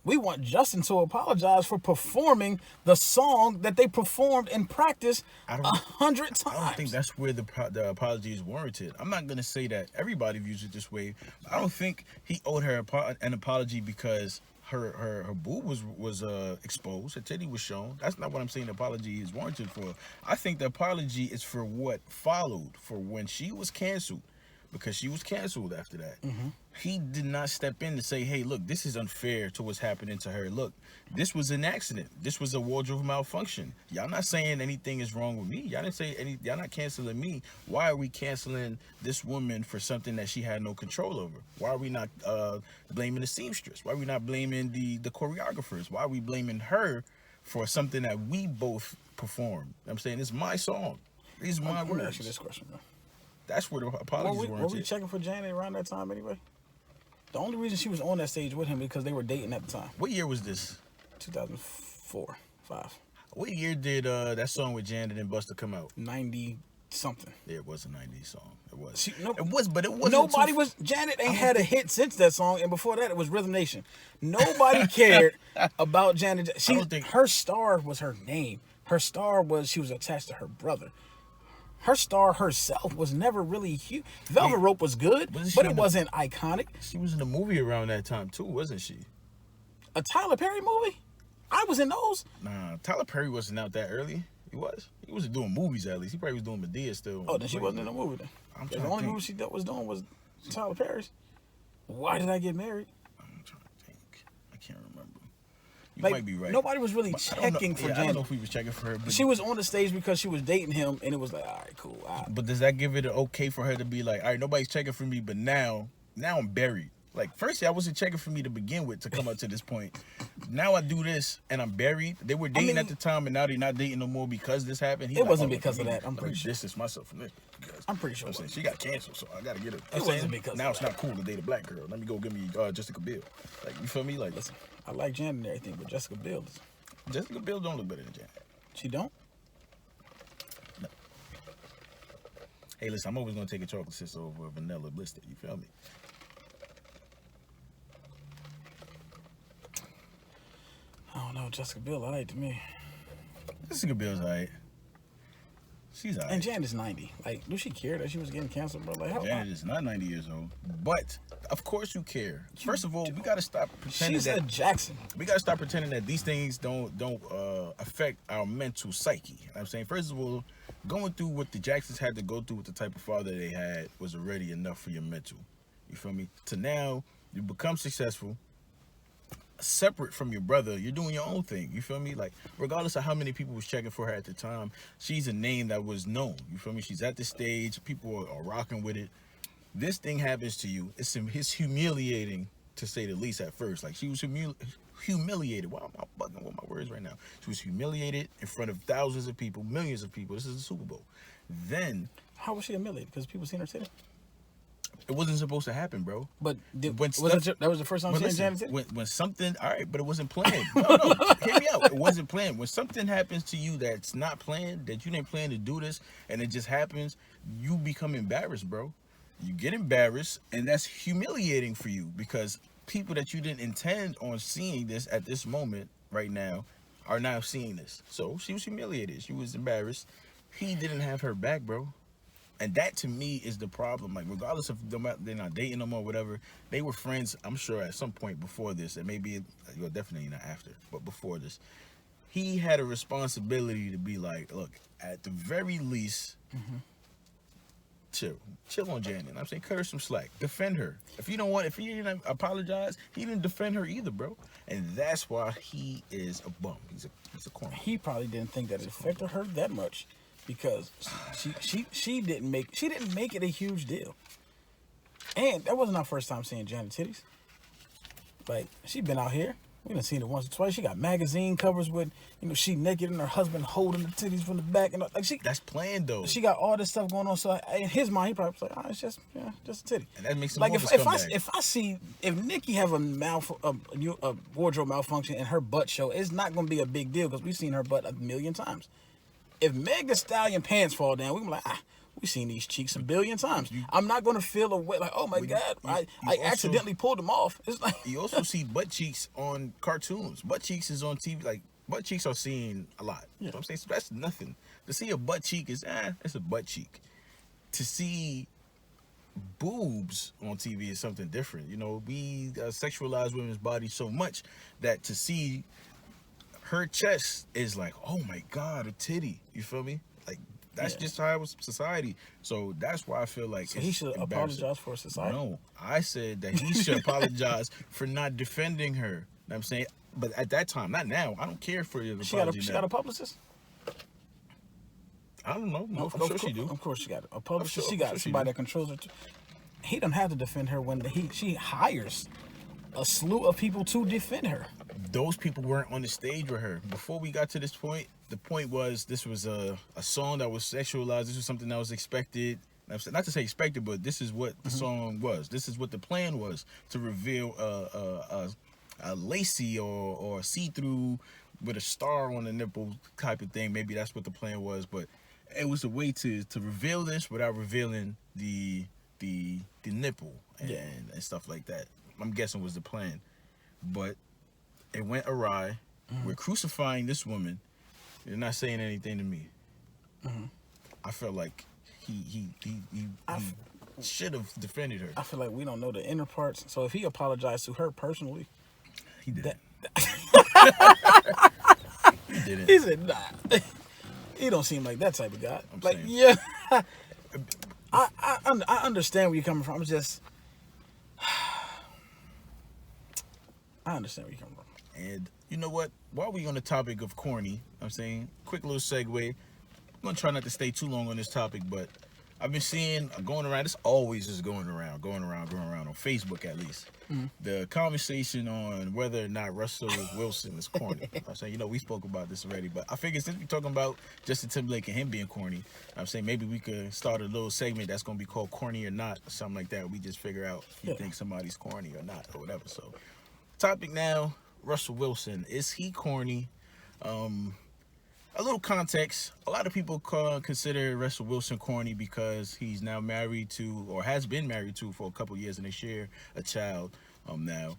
[SPEAKER 1] We want Justin to apologize for performing the song that they performed in practice 100 times.
[SPEAKER 2] I don't think that's where the apology is warranted. I'm not going to say that everybody views it this way. I don't think he owed her an apology because her boob was exposed. Her titty was shown. That's not what I'm saying the apology is warranted for. I think the apology is for what followed, for when she was canceled. Because she was canceled after that. Mm-hmm. He did not step in to say, hey, look, this is unfair to what's happening to her. Look, this was an accident. This was a wardrobe malfunction. Y'all not saying anything is wrong with me. Y'all didn't say y'all not canceling me. Why are we canceling this woman for something that she had no control over? Why are we not blaming the seamstress? Why are we not blaming the choreographers? Why are we blaming her for something that we both performed? I'm saying it's my song. These are my words.
[SPEAKER 1] Let me ask you this question, bro.
[SPEAKER 2] That's where the apologies
[SPEAKER 1] were we checking for Janet around that time anyway? The only reason she was on that stage with him is because they were dating at the time.
[SPEAKER 2] What year was this?
[SPEAKER 1] 2004, 5.
[SPEAKER 2] What year did that song with Janet and Busta come out?
[SPEAKER 1] 90 something.
[SPEAKER 2] Yeah, it was a 90s song. It was.
[SPEAKER 1] It wasn't. Janet ain't had a hit since that song, and before that it was Rhythm Nation. Nobody cared about Janet. Her star was her name. Her star was she was attached to her brother. Her star herself was never really huge. Velvet Rope was good, but it wasn't iconic.
[SPEAKER 2] She was in a movie around that time too, wasn't she?
[SPEAKER 1] A Tyler Perry movie? I was in those.
[SPEAKER 2] Nah, Tyler Perry wasn't out that early. He was. He wasn't doing movies at least. He probably was doing Medea still.
[SPEAKER 1] Oh, then she wasn't in a movie then. The only movie she was doing was Tyler Perry's. Why Did I Get Married?
[SPEAKER 2] I'm trying to think. I can't remember. You
[SPEAKER 1] might
[SPEAKER 2] be right.
[SPEAKER 1] Nobody was really checking for Janet.
[SPEAKER 2] I don't know if we was checking for her. But
[SPEAKER 1] she was on the stage because she was dating him, and it was like, all right, cool.
[SPEAKER 2] But does that give it an okay for her to be like, all right, nobody's checking for me, but now I'm buried. Like, first, I wasn't checking for me to begin with to come up to this point. Now I do this, and I'm buried. They were dating at the time, and now they're not dating no more because this happened. He's
[SPEAKER 1] it
[SPEAKER 2] like,
[SPEAKER 1] wasn't
[SPEAKER 2] oh,
[SPEAKER 1] because of that. I'm
[SPEAKER 2] let
[SPEAKER 1] pretty
[SPEAKER 2] me
[SPEAKER 1] sure.
[SPEAKER 2] distance myself from this. Because,
[SPEAKER 1] I'm pretty sure.
[SPEAKER 2] I'm saying she got canceled, so I gotta get her.
[SPEAKER 1] It wasn't because
[SPEAKER 2] now
[SPEAKER 1] of
[SPEAKER 2] it's not cool to date a black girl. Let me go give me Jessica Biel. Like, you feel me? Like,
[SPEAKER 1] Listen, I like Janet and everything, but Jessica Biel,
[SPEAKER 2] Jessica Biel don't look better than Janet.
[SPEAKER 1] she don't.
[SPEAKER 2] No. Hey, listen, I'm always gonna take a chocolate sister over a vanilla blister. You feel me?
[SPEAKER 1] I don't know. Jessica Biel, all right to me.
[SPEAKER 2] Jessica Biel's alright. She's alright.
[SPEAKER 1] And Janet's 90. Like, do she care that she was getting canceled, bro? Like, how?
[SPEAKER 2] Janet is not 90 years old, but of course you care. First of all, we gotta stop pretending
[SPEAKER 1] She's a Jackson.
[SPEAKER 2] we gotta stop pretending that these things don't affect our mental psyche. You know what I'm saying, first of all, going through what the Jacksons had to go through with the type of father they had was already enough for your mental. You feel me? To now you become successful, separate from your brother, you're doing your own thing. You feel me? Like, regardless of how many people was checking for her at the time, she's a name that was known. You feel me? She's at the stage, people are rocking with it. This thing happens to you. It's humiliating, to say the least, at first. Like, she was humiliated. Why am I bugging with my words right now? She was humiliated in front of thousands of people, millions of people. This is the Super Bowl. Then,
[SPEAKER 1] How was she humiliated? Because people seen her titty?
[SPEAKER 2] it wasn't supposed to happen, bro.
[SPEAKER 1] But
[SPEAKER 2] When
[SPEAKER 1] that was the first time
[SPEAKER 2] But
[SPEAKER 1] seeing
[SPEAKER 2] listen,
[SPEAKER 1] Janet titty?
[SPEAKER 2] when something, all right, but it wasn't planned. No, hear me out. It wasn't planned. When something happens to you that's not planned, that you didn't plan to do this, and it just happens, you become embarrassed, bro. You get embarrassed, and that's humiliating for you because people that you didn't intend on seeing this at this moment right now are now seeing this. So she was humiliated. She was embarrassed. He didn't have her back, bro. And that, to me, is the problem. Like, regardless of they're not dating no more, whatever, they were friends, I'm sure, at some point before this, and maybe, well, definitely not after, but before this. He had a responsibility to be like, look, at the very least, chill on Janet. I'm saying, cut her some slack, defend her. If he didn't apologize, he didn't defend her either, bro. And that's why he is a bum. He's a corner.
[SPEAKER 1] He probably didn't think that it affected her that much. Because she didn't make it a huge deal. And that wasn't our first time seeing Janet titties. Like, she been out here. We done seen it once or twice. She got magazine covers with, she naked and her husband holding the titties from the back, and like
[SPEAKER 2] that's planned though.
[SPEAKER 1] She got all this stuff going on. So in his mind, he probably was like, it's just a titty.
[SPEAKER 2] And that makes him
[SPEAKER 1] like
[SPEAKER 2] more
[SPEAKER 1] if Nikki have a wardrobe malfunction and her butt show, it's not gonna be a big deal because we've seen her butt a million times. If Meg Thee Stallion pants fall down, we're like, we've seen these cheeks a billion times. I'm not gonna feel a way like, oh my God, I accidentally pulled them off. It's like
[SPEAKER 2] you also see butt cheeks on cartoons. Butt cheeks is on TV. Like, butt cheeks are seen a lot. You know what I'm saying? So that's nothing. To see a butt cheek is it's a butt cheek. To see boobs on TV is something different. We sexualize women's bodies so much that to see her chest is like, oh my God, a titty. You feel me? Like, that's just how it was society. So that's why I feel like
[SPEAKER 1] he should apologize for society.
[SPEAKER 2] No, I said that he should apologize for not defending her. You know what I'm saying? But at that time, not now. I don't care for your apology.
[SPEAKER 1] She got a publicist?
[SPEAKER 2] I don't know. I'm sure she do.
[SPEAKER 1] Of course she got a publicist.
[SPEAKER 2] Sure,
[SPEAKER 1] she got somebody that controls her. He don't have to defend her when she hires a slew of people to defend her.
[SPEAKER 2] Those people weren't on the stage with her. Before we got to this point, the point was this was a song that was sexualized. This was something that was expected. Not to say expected, but this is what the song was. This is what the plan was, to reveal a lacy or see-through with a star on the nipple type of thing. Maybe that's what the plan was, but it was a way to reveal this without revealing the nipple and stuff like that. I'm guessing was the plan, but it went awry. We're crucifying this woman. They're not saying anything to me. I felt like he should have defended her.
[SPEAKER 1] I feel like we don't know the inner parts. So if he apologized to her personally,
[SPEAKER 2] He didn't. He didn't.
[SPEAKER 1] He said, nah. He don't seem like that type of guy.
[SPEAKER 2] I'm
[SPEAKER 1] like,
[SPEAKER 2] saying.
[SPEAKER 1] yeah. I understand where you're coming from. I understand where you're coming from.
[SPEAKER 2] And you know what? While we on the topic of corny, I'm saying, quick little segue. I'm going to try not to stay too long on this topic, but I've been seeing going around. This always is going around on Facebook at least. The conversation on whether or not Russell Wilson is corny. I'm saying, we spoke about this already, but I figured since we're talking about Justin Timberlake and him being corny, I'm saying maybe we could start a little segment that's gonna be called "Corny or Not" or something like that. We just figure out if you think somebody's corny or not or whatever. So, topic now: Russell Wilson, is he corny? A little context. A lot of people consider Russell Wilson corny because he's now married to, or has been married to for a couple years, and they share a child now.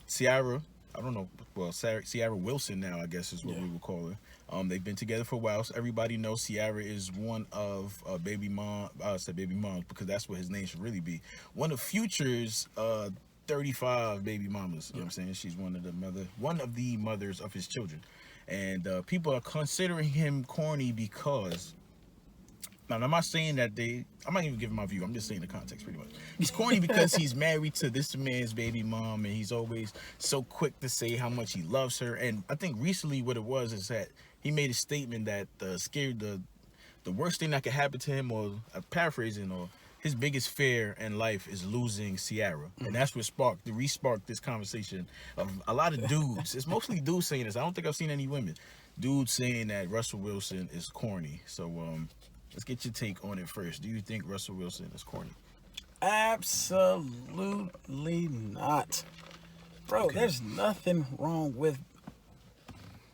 [SPEAKER 2] Ciara, I don't know, well, Ciara Wilson now, I guess is what we would call her. They've been together for a while, so everybody knows Ciara is one of baby mom, I said baby mom because that's what his name should really be. One of Future's 35 baby mamas. You know what I'm saying? She's one of the mothers of his children. And people are considering him corny because, now I'm not saying that I'm not even giving my view, I'm just saying the context pretty much. He's corny because he's married to this man's baby mom, and he's always so quick to say how much he loves her. And I think recently what it was is that he made a statement that the worst thing that could happen to him, or paraphrasing, or his biggest fear in life is losing Ciara. And that's what re-sparked this conversation of a lot of dudes. It's mostly dudes saying this. I don't think I've seen any women. Dudes saying that Russell Wilson is corny. So let's get your take on it first. Do you think Russell Wilson is corny?
[SPEAKER 1] Absolutely not. Bro, there's nothing wrong with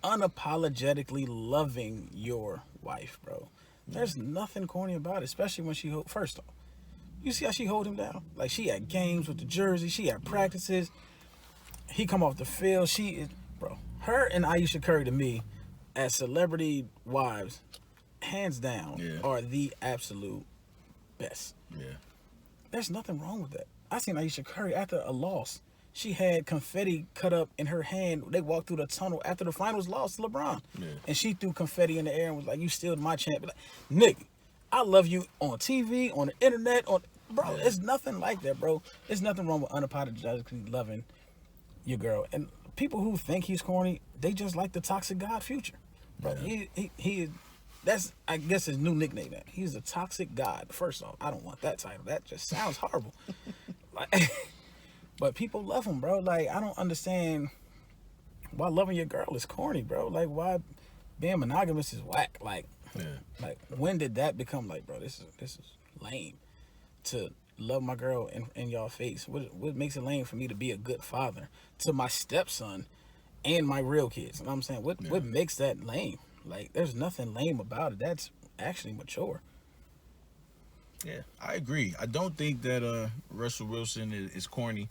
[SPEAKER 1] unapologetically loving your wife, bro. There's nothing corny about it, especially when first off, you see how she hold him down? Like, she at games with the jersey, she at practices, he come off the field, her and Ayesha Curry, to me, as celebrity wives, hands down, are the absolute best. Yeah. There's nothing wrong with that. I seen Ayesha Curry after a loss. She had confetti cut up in her hand. They walked through the tunnel after the finals lost to LeBron. Yeah. And she threw confetti in the air and was like, "You still my champ." Like, nigga, I love you on TV, on the internet, bro, it's nothing like that, bro. There's nothing wrong with unapologetically loving your girl. And people who think he's corny, they just like the toxic god Future. Bro, he that's, I guess, his new nickname. He's a toxic god. First off, I don't want that title. That just sounds horrible. But people love him, bro. Like, I don't understand why loving your girl is corny, bro. Like, why being monogamous is whack. Like, when did that become like, bro, this is lame to love my girl in y'all face? What makes it lame for me to be a good father to my stepson and my real kids? You know what I'm saying? What makes that lame? Like, there's nothing lame about it. That's actually mature.
[SPEAKER 2] Yeah, I agree. I don't think that Russell Wilson is corny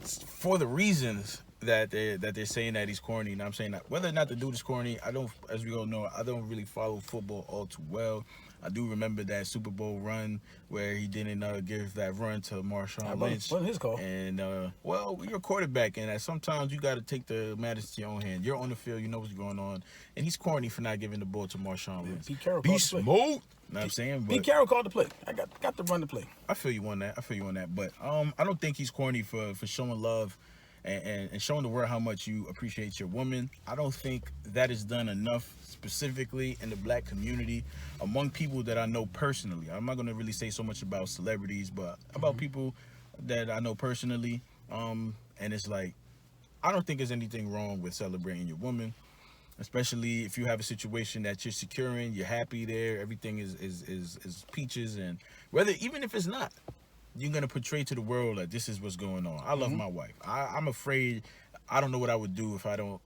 [SPEAKER 2] for the reasons that they're saying that he's corny. And I'm saying that whether or not the dude is corny, I don't, as we all know, I don't really follow football all too well. I do remember that Super Bowl run where he didn't give that run to Marshawn Lynch.
[SPEAKER 1] Wasn't his call.
[SPEAKER 2] And, well, you're a quarterback, and sometimes you got to take the matters to your own hand. You're on the field, you know what's going on. And he's corny for not giving the ball to Marshawn Lynch.
[SPEAKER 1] Pete Carroll
[SPEAKER 2] Be smooth. You know what I'm saying?
[SPEAKER 1] Pete Carroll called the play. I got to run the play.
[SPEAKER 2] I feel you on that. But I don't think he's corny for showing love and showing the world how much you appreciate your woman. I don't think that is done enough, specifically in the black community, among people that I know personally. I'm not going to really say so much about celebrities, but about people that I know personally. And it's like, I don't think there's anything wrong with celebrating your woman, especially if you have a situation that you're securing, you're happy there, everything is peaches, and even if it's not, you're going to portray to the world that this is what's going on. I love my wife. I'm afraid, I don't know what I would do if I don't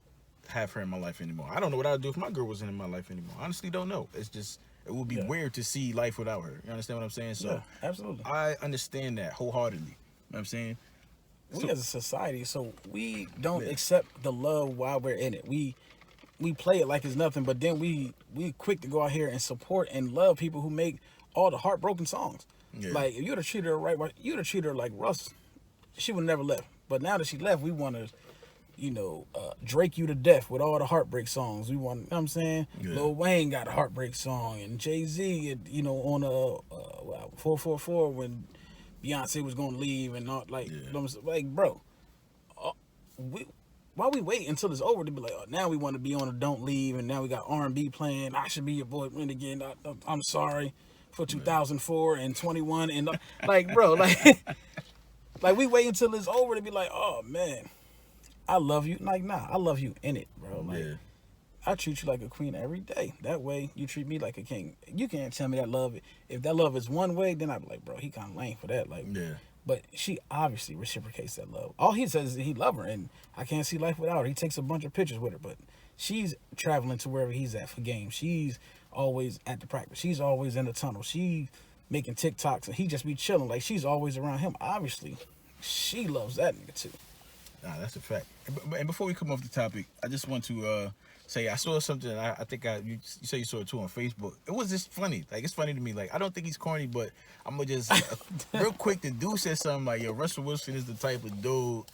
[SPEAKER 2] have her in my life anymore. I don't know what I would do if my girl wasn't in my life anymore. Honestly, don't know. It's just, it would be weird to see life without her. You understand what I'm saying? So
[SPEAKER 1] absolutely.
[SPEAKER 2] I understand that wholeheartedly. You know what I'm saying?
[SPEAKER 1] We as a society, so we don't accept the love while we're in it. We play it like it's nothing, but then we quick to go out here and support and love people who make all the heartbroken songs. Yeah. Like, if you'd have treated her right, you'd have treated her like Russ, she would never left. But now that she left, we want to, Drake you to death with all the heartbreak songs. We want, you know what I'm saying? Yeah. Lil Wayne got a heartbreak song, and Jay-Z, on 444 when Beyonce was gonna leave and all, bro, why we wait until it's over to be like, oh, now we want to be on a Don't Leave, and now we got R&B playing, I Should Be Your Boy again, I'm sorry. for 2004 and 21 and like, bro, like, like we wait until it's over to be like, oh man, I love you. Like, nah, I love you in it, bro. Like,
[SPEAKER 2] Yeah.
[SPEAKER 1] I treat you like a queen every day. That way, you treat me like a king. You can't tell me that love. If that love is one way, then I'd be like, bro, he kind of lame for that. Like,
[SPEAKER 2] Yeah.
[SPEAKER 1] but she obviously reciprocates that love. All he says is he love her, and I can't see life without her. He takes a bunch of pictures with her, but she's traveling to wherever he's at for games. She's always at the practice. She's always in the tunnel. She making TikToks, and he just be chilling. Like, she's always around him. Obviously, she loves that nigga too.
[SPEAKER 2] Nah, that's a fact. And before we come off the topic, I just want to say I saw something. I think you say you saw it too on Facebook. It was just funny. Like, it's funny to me. Like, I don't think he's corny, but I'm gonna just real quick. The dude said something like, "Yo, Russell Wilson is the type of dude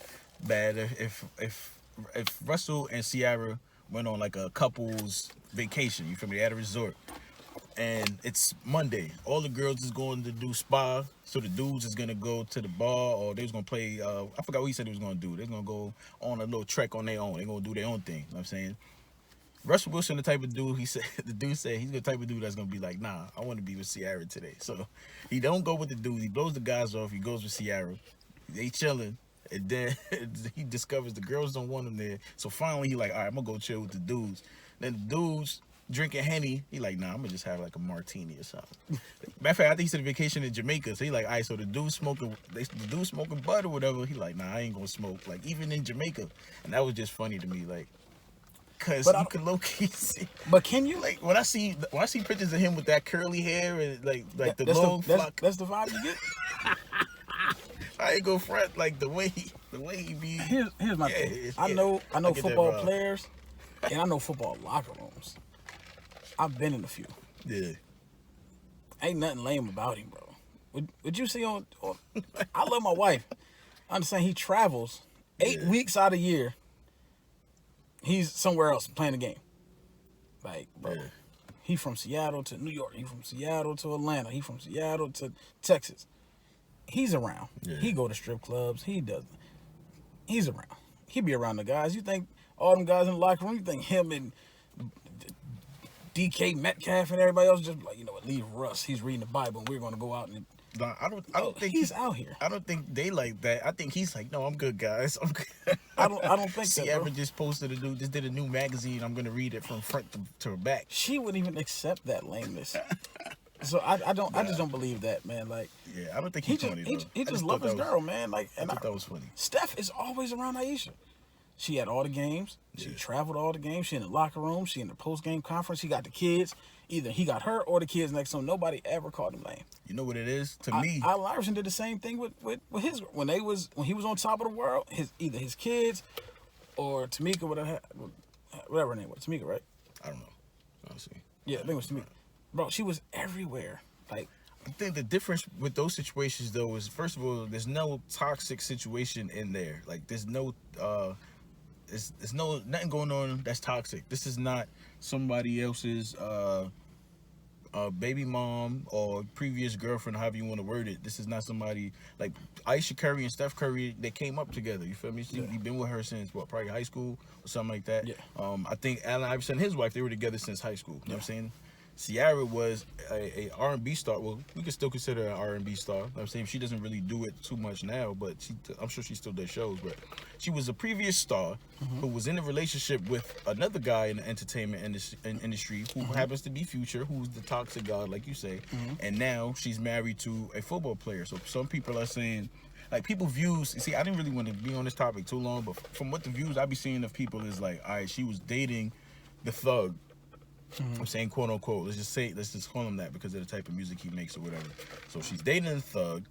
[SPEAKER 2] that if Russell and Ciara went on like a couple's vacation, you feel me? They at a resort, and it's Monday. All the girls is going to do spa, so the dudes is gonna go to the bar, or they was gonna play. I forgot what he said he was gonna do. They're gonna go on a little trek on their own. They're gonna do their own thing. You know what I'm saying? Russell Wilson, the type of dude, the dude said he's the type of dude that's gonna be like, nah, I want to be with Ciara today. So he don't go with the dudes. He blows the guys off. He goes with Ciara. They chilling, and then he discovers the girls don't want him there. So finally, he like, all right, I'm gonna go chill with the dudes. Then the dudes drinking Henny. He like, nah, I'm gonna just have like a martini or something. Matter of fact, I think he said a vacation in Jamaica. So he like, all right, so the dude smoking bud or whatever. He like, nah, I ain't gonna smoke. Like, even in Jamaica, and that was just funny to me, like. Cause you can low key see,
[SPEAKER 1] but can you
[SPEAKER 2] like when I see pictures of him with that curly hair and like the
[SPEAKER 1] that's
[SPEAKER 2] long flock.
[SPEAKER 1] That's the vibe you get.
[SPEAKER 2] I ain't go front like the way he be.
[SPEAKER 1] Here's my thing. I know football players, and I know football locker rooms. I've been in a few.
[SPEAKER 2] Yeah.
[SPEAKER 1] Ain't nothing lame about him, bro. Would you see on I love my wife. I'm saying he travels 8 weeks out of the year. He's somewhere else playing the game. Like, bro, he from Seattle to New York. He from Seattle to Atlanta. He from Seattle to Texas. He's around. Yeah. He go to strip clubs. He doesn't. He's around. He be around the guys. You think all them guys in the locker room, you think him and DK Metcalf and everybody else just like, you know what, leave Russ. He's reading the Bible and we're going to go out and...
[SPEAKER 2] Nah, I don't think
[SPEAKER 1] he's out here.
[SPEAKER 2] I don't think they like that. I think he's like, no, I'm good, guys. I'm good.
[SPEAKER 1] I don't think so.
[SPEAKER 2] Ciara just did a new magazine. I'm gonna read it from front to back.
[SPEAKER 1] She wouldn't even accept that lameness. So I just don't believe that, man. Like,
[SPEAKER 2] yeah, I don't think he's funny though.
[SPEAKER 1] He just loves his girl, man. Like,
[SPEAKER 2] I thought that was funny.
[SPEAKER 1] Steph is always around Aisha. She had all the games. She traveled all the games. She in the locker room. She in the post game conference. She got the kids. Either he got her or the kids next to him. Nobody ever called him lame.
[SPEAKER 2] You know what it is to me?
[SPEAKER 1] Allen Iverson did the same thing with his when he was on top of the world. Either his kids or Tamika, whatever her name was. Tamika, right?
[SPEAKER 2] I don't know. Honestly.
[SPEAKER 1] Yeah, I think it was Tamika. Bro, she was everywhere. Like,
[SPEAKER 2] I think the difference with those situations though is, first of all, there's no toxic situation in there. Like, there's no there's nothing going on that's toxic. This is not somebody else's baby mom or previous girlfriend, however you want to word it. This is not somebody like Aisha Curry and Steph Curry. They came up together. You feel me? You've been with her since probably high school or something like that.
[SPEAKER 1] Yeah.
[SPEAKER 2] I think Allen Iverson and his wife, they were together since high school. You know what I'm saying? Ciara was a R&B star. Well, we can still consider her an R&B star. You know what I'm saying? She doesn't really do it too much now, but I'm sure she still does shows. But she was a previous star who was in a relationship with another guy in the entertainment industry who happens to be Future, who's the toxic guy, like you say. And now she's married to a football player. So some people are saying, like, people views, you see, I didn't really want to be on this topic too long, but from what the views I be seeing of people is like, all right, she was dating the thug. I'm saying quote unquote. Let's just call him that because of the type of music he makes or whatever. So she's dating a thug,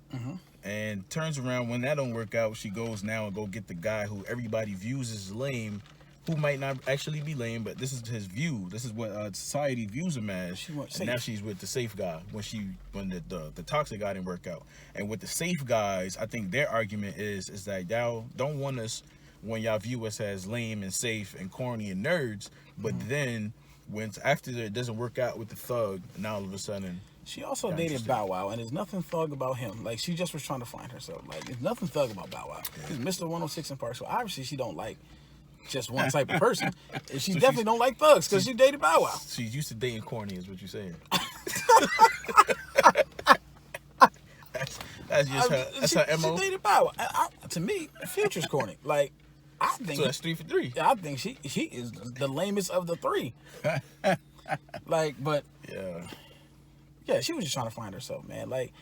[SPEAKER 2] and turns around when that don't work out. She goes now and go get the guy who everybody views as lame, who might not actually be lame, but this is his view. This is what society views him as. And now she's with the safe guy when the toxic guy didn't work out. And with the safe guys, I think their argument is that y'all don't want us when y'all view us as lame and safe and corny and nerds, but then when after it doesn't work out with the thug, now all of a sudden
[SPEAKER 1] she also dated Bow Wow, and there's nothing thug about him. Like, she just was trying to find herself. Like, there's nothing thug about Bow Wow. He's Mr. 106 in Park, so obviously she don't like just one type of person. And she definitely don't like thugs because she dated Bow Wow.
[SPEAKER 2] She's used to dating corny, is what you're saying. That's just her. That's her MO.
[SPEAKER 1] She dated Bow Wow. To me, Future's corny. Like, I think
[SPEAKER 2] So that's 3 for 3.
[SPEAKER 1] I think she is the lamest of the three. Like, but yeah, she was just trying to find herself, man. Like,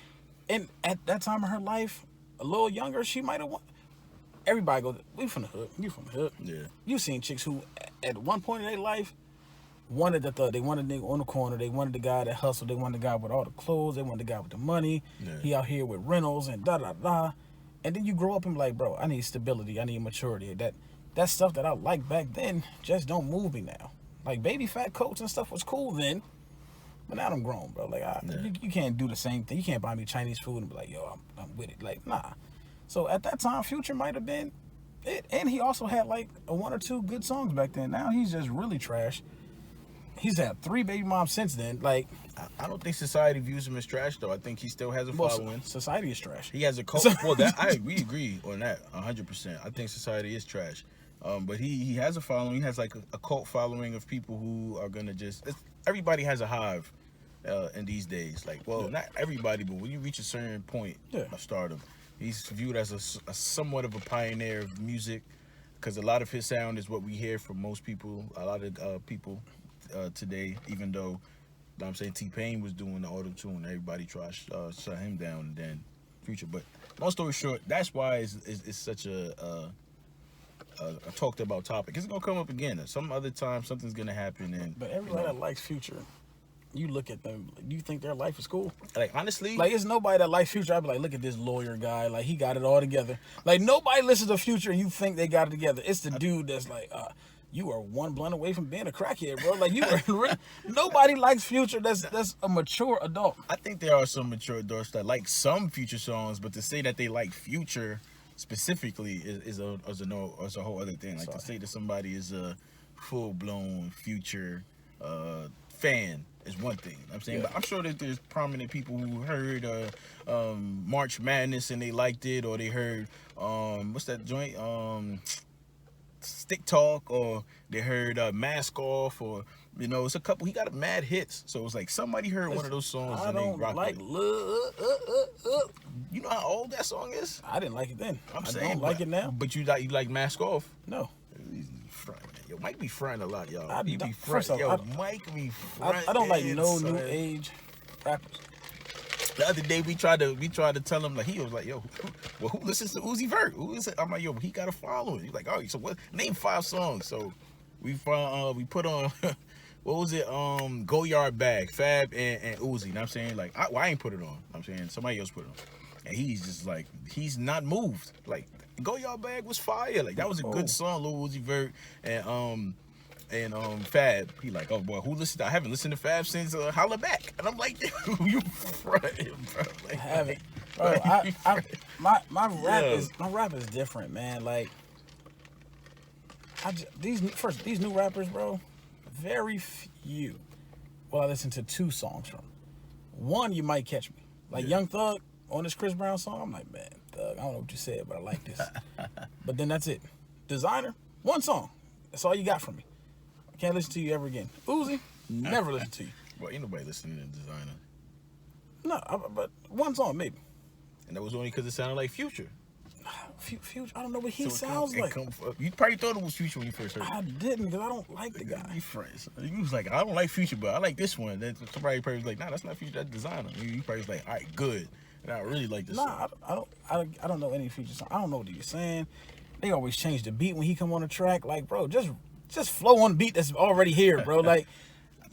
[SPEAKER 1] and at that time of her life, a little younger, she might have won. Everybody goes, we from the hood. You from the hood.
[SPEAKER 2] Yeah.
[SPEAKER 1] You seen chicks who, at one point in their life, wanted the thug. They wanted the nigga on the corner. They wanted the guy that hustled. They wanted the guy with all the clothes. They wanted the guy with the money.
[SPEAKER 2] Yeah.
[SPEAKER 1] He out here with rentals and da-da-da. And then you grow up and be like, bro, I need stability. I need maturity. That stuff that I liked back then just don't move me now. Like, baby fat coats and stuff was cool then. But now I'm grown, bro. Like, you can't do the same thing. You can't buy me Chinese food and be like, yo, I'm with it. Like, nah. So at that time, Future might have been it. And he also had like one or two good songs back then. Now he's just really trash. He's had 3 baby moms since then. Like,
[SPEAKER 2] I don't think society views him as trash, though. I think he still has a following.
[SPEAKER 1] Society is trash.
[SPEAKER 2] He has a cult. Well, we agree on that 100%. I think society is trash. But he has a following. He has like a cult following of people who are gonna everybody has a hive in these days. Like, well, not everybody, but when you reach a certain point of stardom, he's viewed as a somewhat of a pioneer of music, because a lot of his sound is what we hear from most people. A lot of people today, even though I'm saying T-Pain was doing the auto-tune, everybody tried to shut him down, and then Future. But long story short, that's why it's such a talked about topic. It's gonna come up again. Some other time, something's gonna happen.
[SPEAKER 1] But everybody that likes Future, you look at them, you think their life is cool?
[SPEAKER 2] Like, honestly,
[SPEAKER 1] like, it's nobody that likes Future. I'd be like, look at this lawyer guy. Like, he got it all together. Like, nobody listens to Future and you think they got it together. It's the dude that's like, you are one blunt away from being a crackhead, bro. Like, nobody likes Future that's a mature adult.
[SPEAKER 2] I think there are some mature adults that like some Future songs, but to say that they like Future specifically is a whole other thing. Like, to say that somebody is a full-blown Future fan is one thing. I'm saying, but I'm sure that there's prominent people who heard March Madness and they liked it, or they heard what's that joint, Stick Talk, or they heard Mask Off, or it's a couple. He got mad hits, so it's like somebody heard one of those songs and they rocked it. You know how old that song is?
[SPEAKER 1] I didn't like it then. I
[SPEAKER 2] saying,
[SPEAKER 1] don't like it now.
[SPEAKER 2] But you like Mask Off?
[SPEAKER 1] No.
[SPEAKER 2] Yo, Mike be fronting a lot, y'all. Mike be fronting.
[SPEAKER 1] I don't like no new age rappers.
[SPEAKER 2] The other day we tried to tell him, like, he was like, yo, well, who listens to Uzi Vert? Who is it? I'm like, yo, he got a following. He's like, oh, so what? Name 5 songs. So we put on what was it? Go Yard Bag, Fab and Uzi. You know what I'm saying? Like, I ain't put it on. I'm saying somebody else put it on. And he's just like, he's not moved. Like, Go Yard Bag was fire. Like, that was a good song, Lil Uzi Vert and Fab. He like, oh boy, I haven't listened to Fab since Holla Back. And I'm like, you fronting, bro. Like,
[SPEAKER 1] I haven't. Bro, my rap is different, man. Like, these new rappers, bro, very few. Well, I listen to 2 songs from. One, you might catch me. Like, Young Thug on this Chris Brown song, I'm like, man, Thug, I don't know what you said, but I like this. But then that's it. Designer, 1 song. That's all you got from me. I can't listen to you ever again. Uzi, never listen to you.
[SPEAKER 2] Well, ain't nobody listening to Designer.
[SPEAKER 1] No, but 1 song, maybe.
[SPEAKER 2] And that was only because it sounded like Future.
[SPEAKER 1] Future, I don't know what he sounds like.
[SPEAKER 2] You probably thought it was Future when you first heard it.
[SPEAKER 1] I didn't, because I don't like the guy.
[SPEAKER 2] You friends. You was like, I don't like Future, but I like this one. Then somebody probably was like, nah, that's not Future, that's Designer. You probably was like, all right, good. And I really like this song.
[SPEAKER 1] I don't know any Future song. I don't know what he was saying. They always change the beat when he come on the track. Like, bro, just flow on the beat that's already here, bro. Like,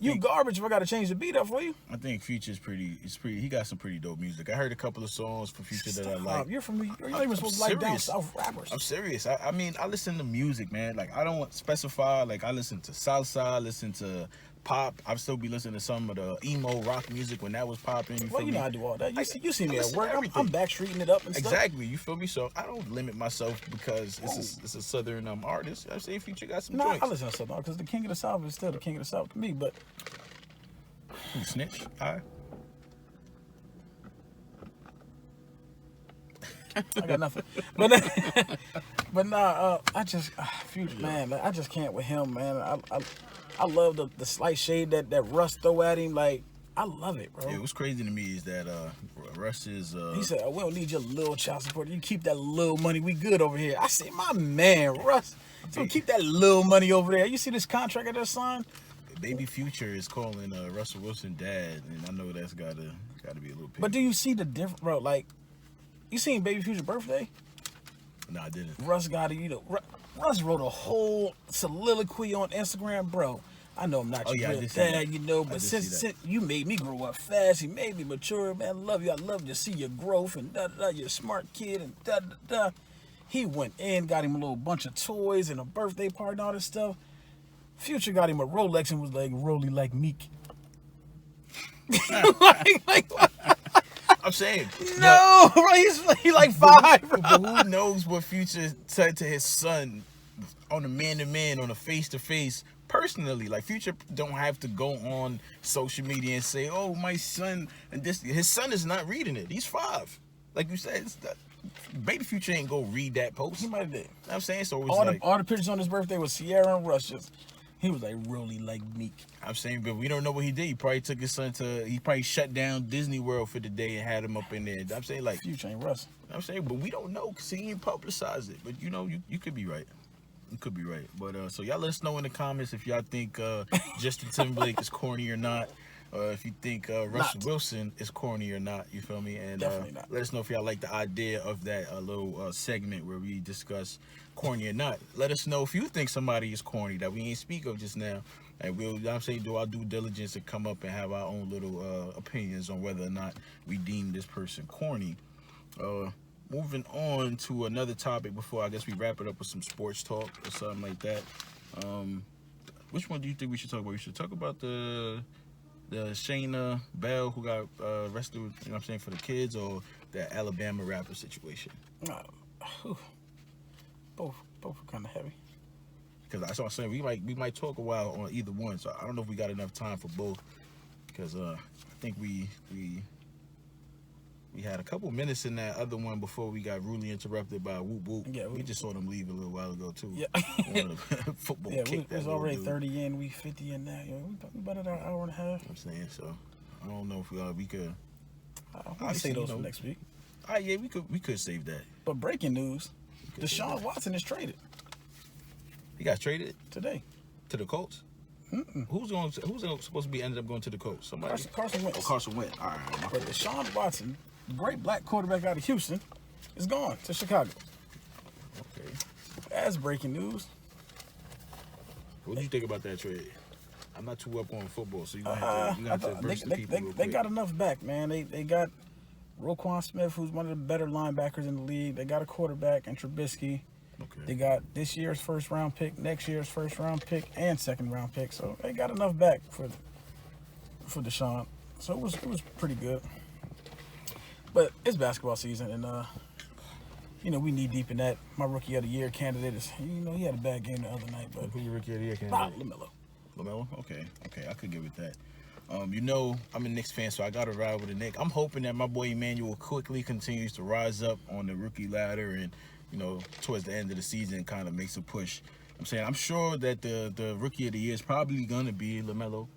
[SPEAKER 1] you garbage if I gotta change the beat up for you.
[SPEAKER 2] I think Future's pretty. He got some pretty dope music. I heard a couple of songs for Future that I like.
[SPEAKER 1] You're from New York. You're not even supposed to like down south rappers.
[SPEAKER 2] I'm serious. I mean, I listen to music, man. Like, I don't specify. Like, I listen to salsa, listen to pop. I'd still be listening to some of the emo rock music when that was popping.
[SPEAKER 1] Well, you know I do all that. You see me at work. I'm backstreeting it up and stuff.
[SPEAKER 2] Exactly. You feel me? So I don't limit myself because it's a southern artist. I say Future got some joints.
[SPEAKER 1] I listen to southern because the King of the South is still the King of the South to me. But
[SPEAKER 2] you snitch. All right.
[SPEAKER 1] I got nothing. But nah, I just Future, man. Like, I just can't with him, man. I love the slight shade that Russ throw at him. Like, I love it, bro.
[SPEAKER 2] Yeah, what's crazy to me is that Russ is.
[SPEAKER 1] He said, we don't need your little child support. You keep that little money. We good over here. I said, my man, Russ. So keep that little money over there. You see this contract I just signed?
[SPEAKER 2] Baby Future is calling Russell Wilson dad, and I know that's gotta be a little. Picky.
[SPEAKER 1] But do you see the difference, bro? Like, you seen Baby Future's birthday?
[SPEAKER 2] No, I didn't.
[SPEAKER 1] Russ got it. Russ wrote a whole soliloquy on Instagram, bro. I know I'm not your real dad, but since you made me grow up fast, you made me mature, man. I love you. I love to see your growth and you're a smart kid and He went in, got him a little bunch of toys and a birthday party and all this stuff. Future got him a Rolex and was like, Rolly like Meek.
[SPEAKER 2] I'm saying.
[SPEAKER 1] No, bro, he's like 5.
[SPEAKER 2] But who knows what Future said to his son on a man-to-man, on a face-to-face, personally. Like, Future don't have to go on social media and say, oh, my son, and this. His son is not reading it. He's 5. Like you said, Baby Future ain't go read that post.
[SPEAKER 1] He might have did.
[SPEAKER 2] You know what I'm saying? So it
[SPEAKER 1] was all the pictures on his birthday was Sierra and Russ. He was like, really like Meek.
[SPEAKER 2] I'm saying, but we don't know what he did. He probably took his son he probably shut down Disney World for the day and had him up in there. I'm saying, like,
[SPEAKER 1] Future ain't Russ.
[SPEAKER 2] I'm saying, but we don't know because he ain't publicized it. But, you could be right. You could be right. But, so y'all let us know in the comments if y'all think Justin Timberlake is corny or not. If you think Russell Wilson is corny or not, you feel me? And
[SPEAKER 1] definitely not.
[SPEAKER 2] Let us know if y'all like the idea of that little segment where we discuss corny or not. Let us know if you think somebody is corny that we ain't speak of just now. And I'm saying, do our due diligence to come up and have our own little opinions on whether or not we deem this person corny. Moving on to another topic before I guess we wrap it up with some sports talk or something like that. Which one do you think we should talk about? We should talk about the Shayna Bell who got arrested, you know what I'm saying, for the kids, or the Alabama rapper situation?
[SPEAKER 1] Both are kind of heavy.
[SPEAKER 2] Because that's what I'm saying. We might talk a while on either one. So I don't know if we got enough time for both. Because I think we had a couple minutes in that other one before we got rudely interrupted by Whoop Whoop. Yeah, we just saw them leave a little while ago too.
[SPEAKER 1] Yeah.
[SPEAKER 2] Football
[SPEAKER 1] yeah,
[SPEAKER 2] kick.
[SPEAKER 1] We was already 30 in, we 50 in now. Yeah, we about an hour and a half.
[SPEAKER 2] I'm saying, so I don't know if we could.
[SPEAKER 1] I'll say those for next week.
[SPEAKER 2] Yeah, we could save that.
[SPEAKER 1] But breaking news: Deshaun Watson is traded.
[SPEAKER 2] He got traded
[SPEAKER 1] today
[SPEAKER 2] to the Colts. Who's supposed to be ended up going to the Colts? Somebody.
[SPEAKER 1] Carson Wentz.
[SPEAKER 2] Oh, Carson Wentz. All right.
[SPEAKER 1] But Deshaun Watson, the great black quarterback out of Houston, is gone to Chicago.
[SPEAKER 2] Okay.
[SPEAKER 1] That's breaking news.
[SPEAKER 2] What do you think about that trade? I'm not too up on football, so you have to burst the people.
[SPEAKER 1] They got enough back, man. They got Roquan Smith, who's one of the better linebackers in the league. They got a quarterback in Trubisky.
[SPEAKER 2] Okay.
[SPEAKER 1] They got this year's first round pick, next year's first round pick, and second round pick. So they got enough back for Deshaun. So it was pretty good. But it's basketball season, and we knee deep in that. My rookie of the year candidate is, he had a bad game the other night, but
[SPEAKER 2] who your rookie of the year candidate?
[SPEAKER 1] LaMelo.
[SPEAKER 2] Okay, I could get with that. I'm a Knicks fan, so I got to ride with the Knicks. I'm hoping that my boy Emmanuel quickly continues to rise up on the rookie ladder and, towards the end of the season kind of makes a push. I'm sure that the rookie of the year is probably going to be LaMelo.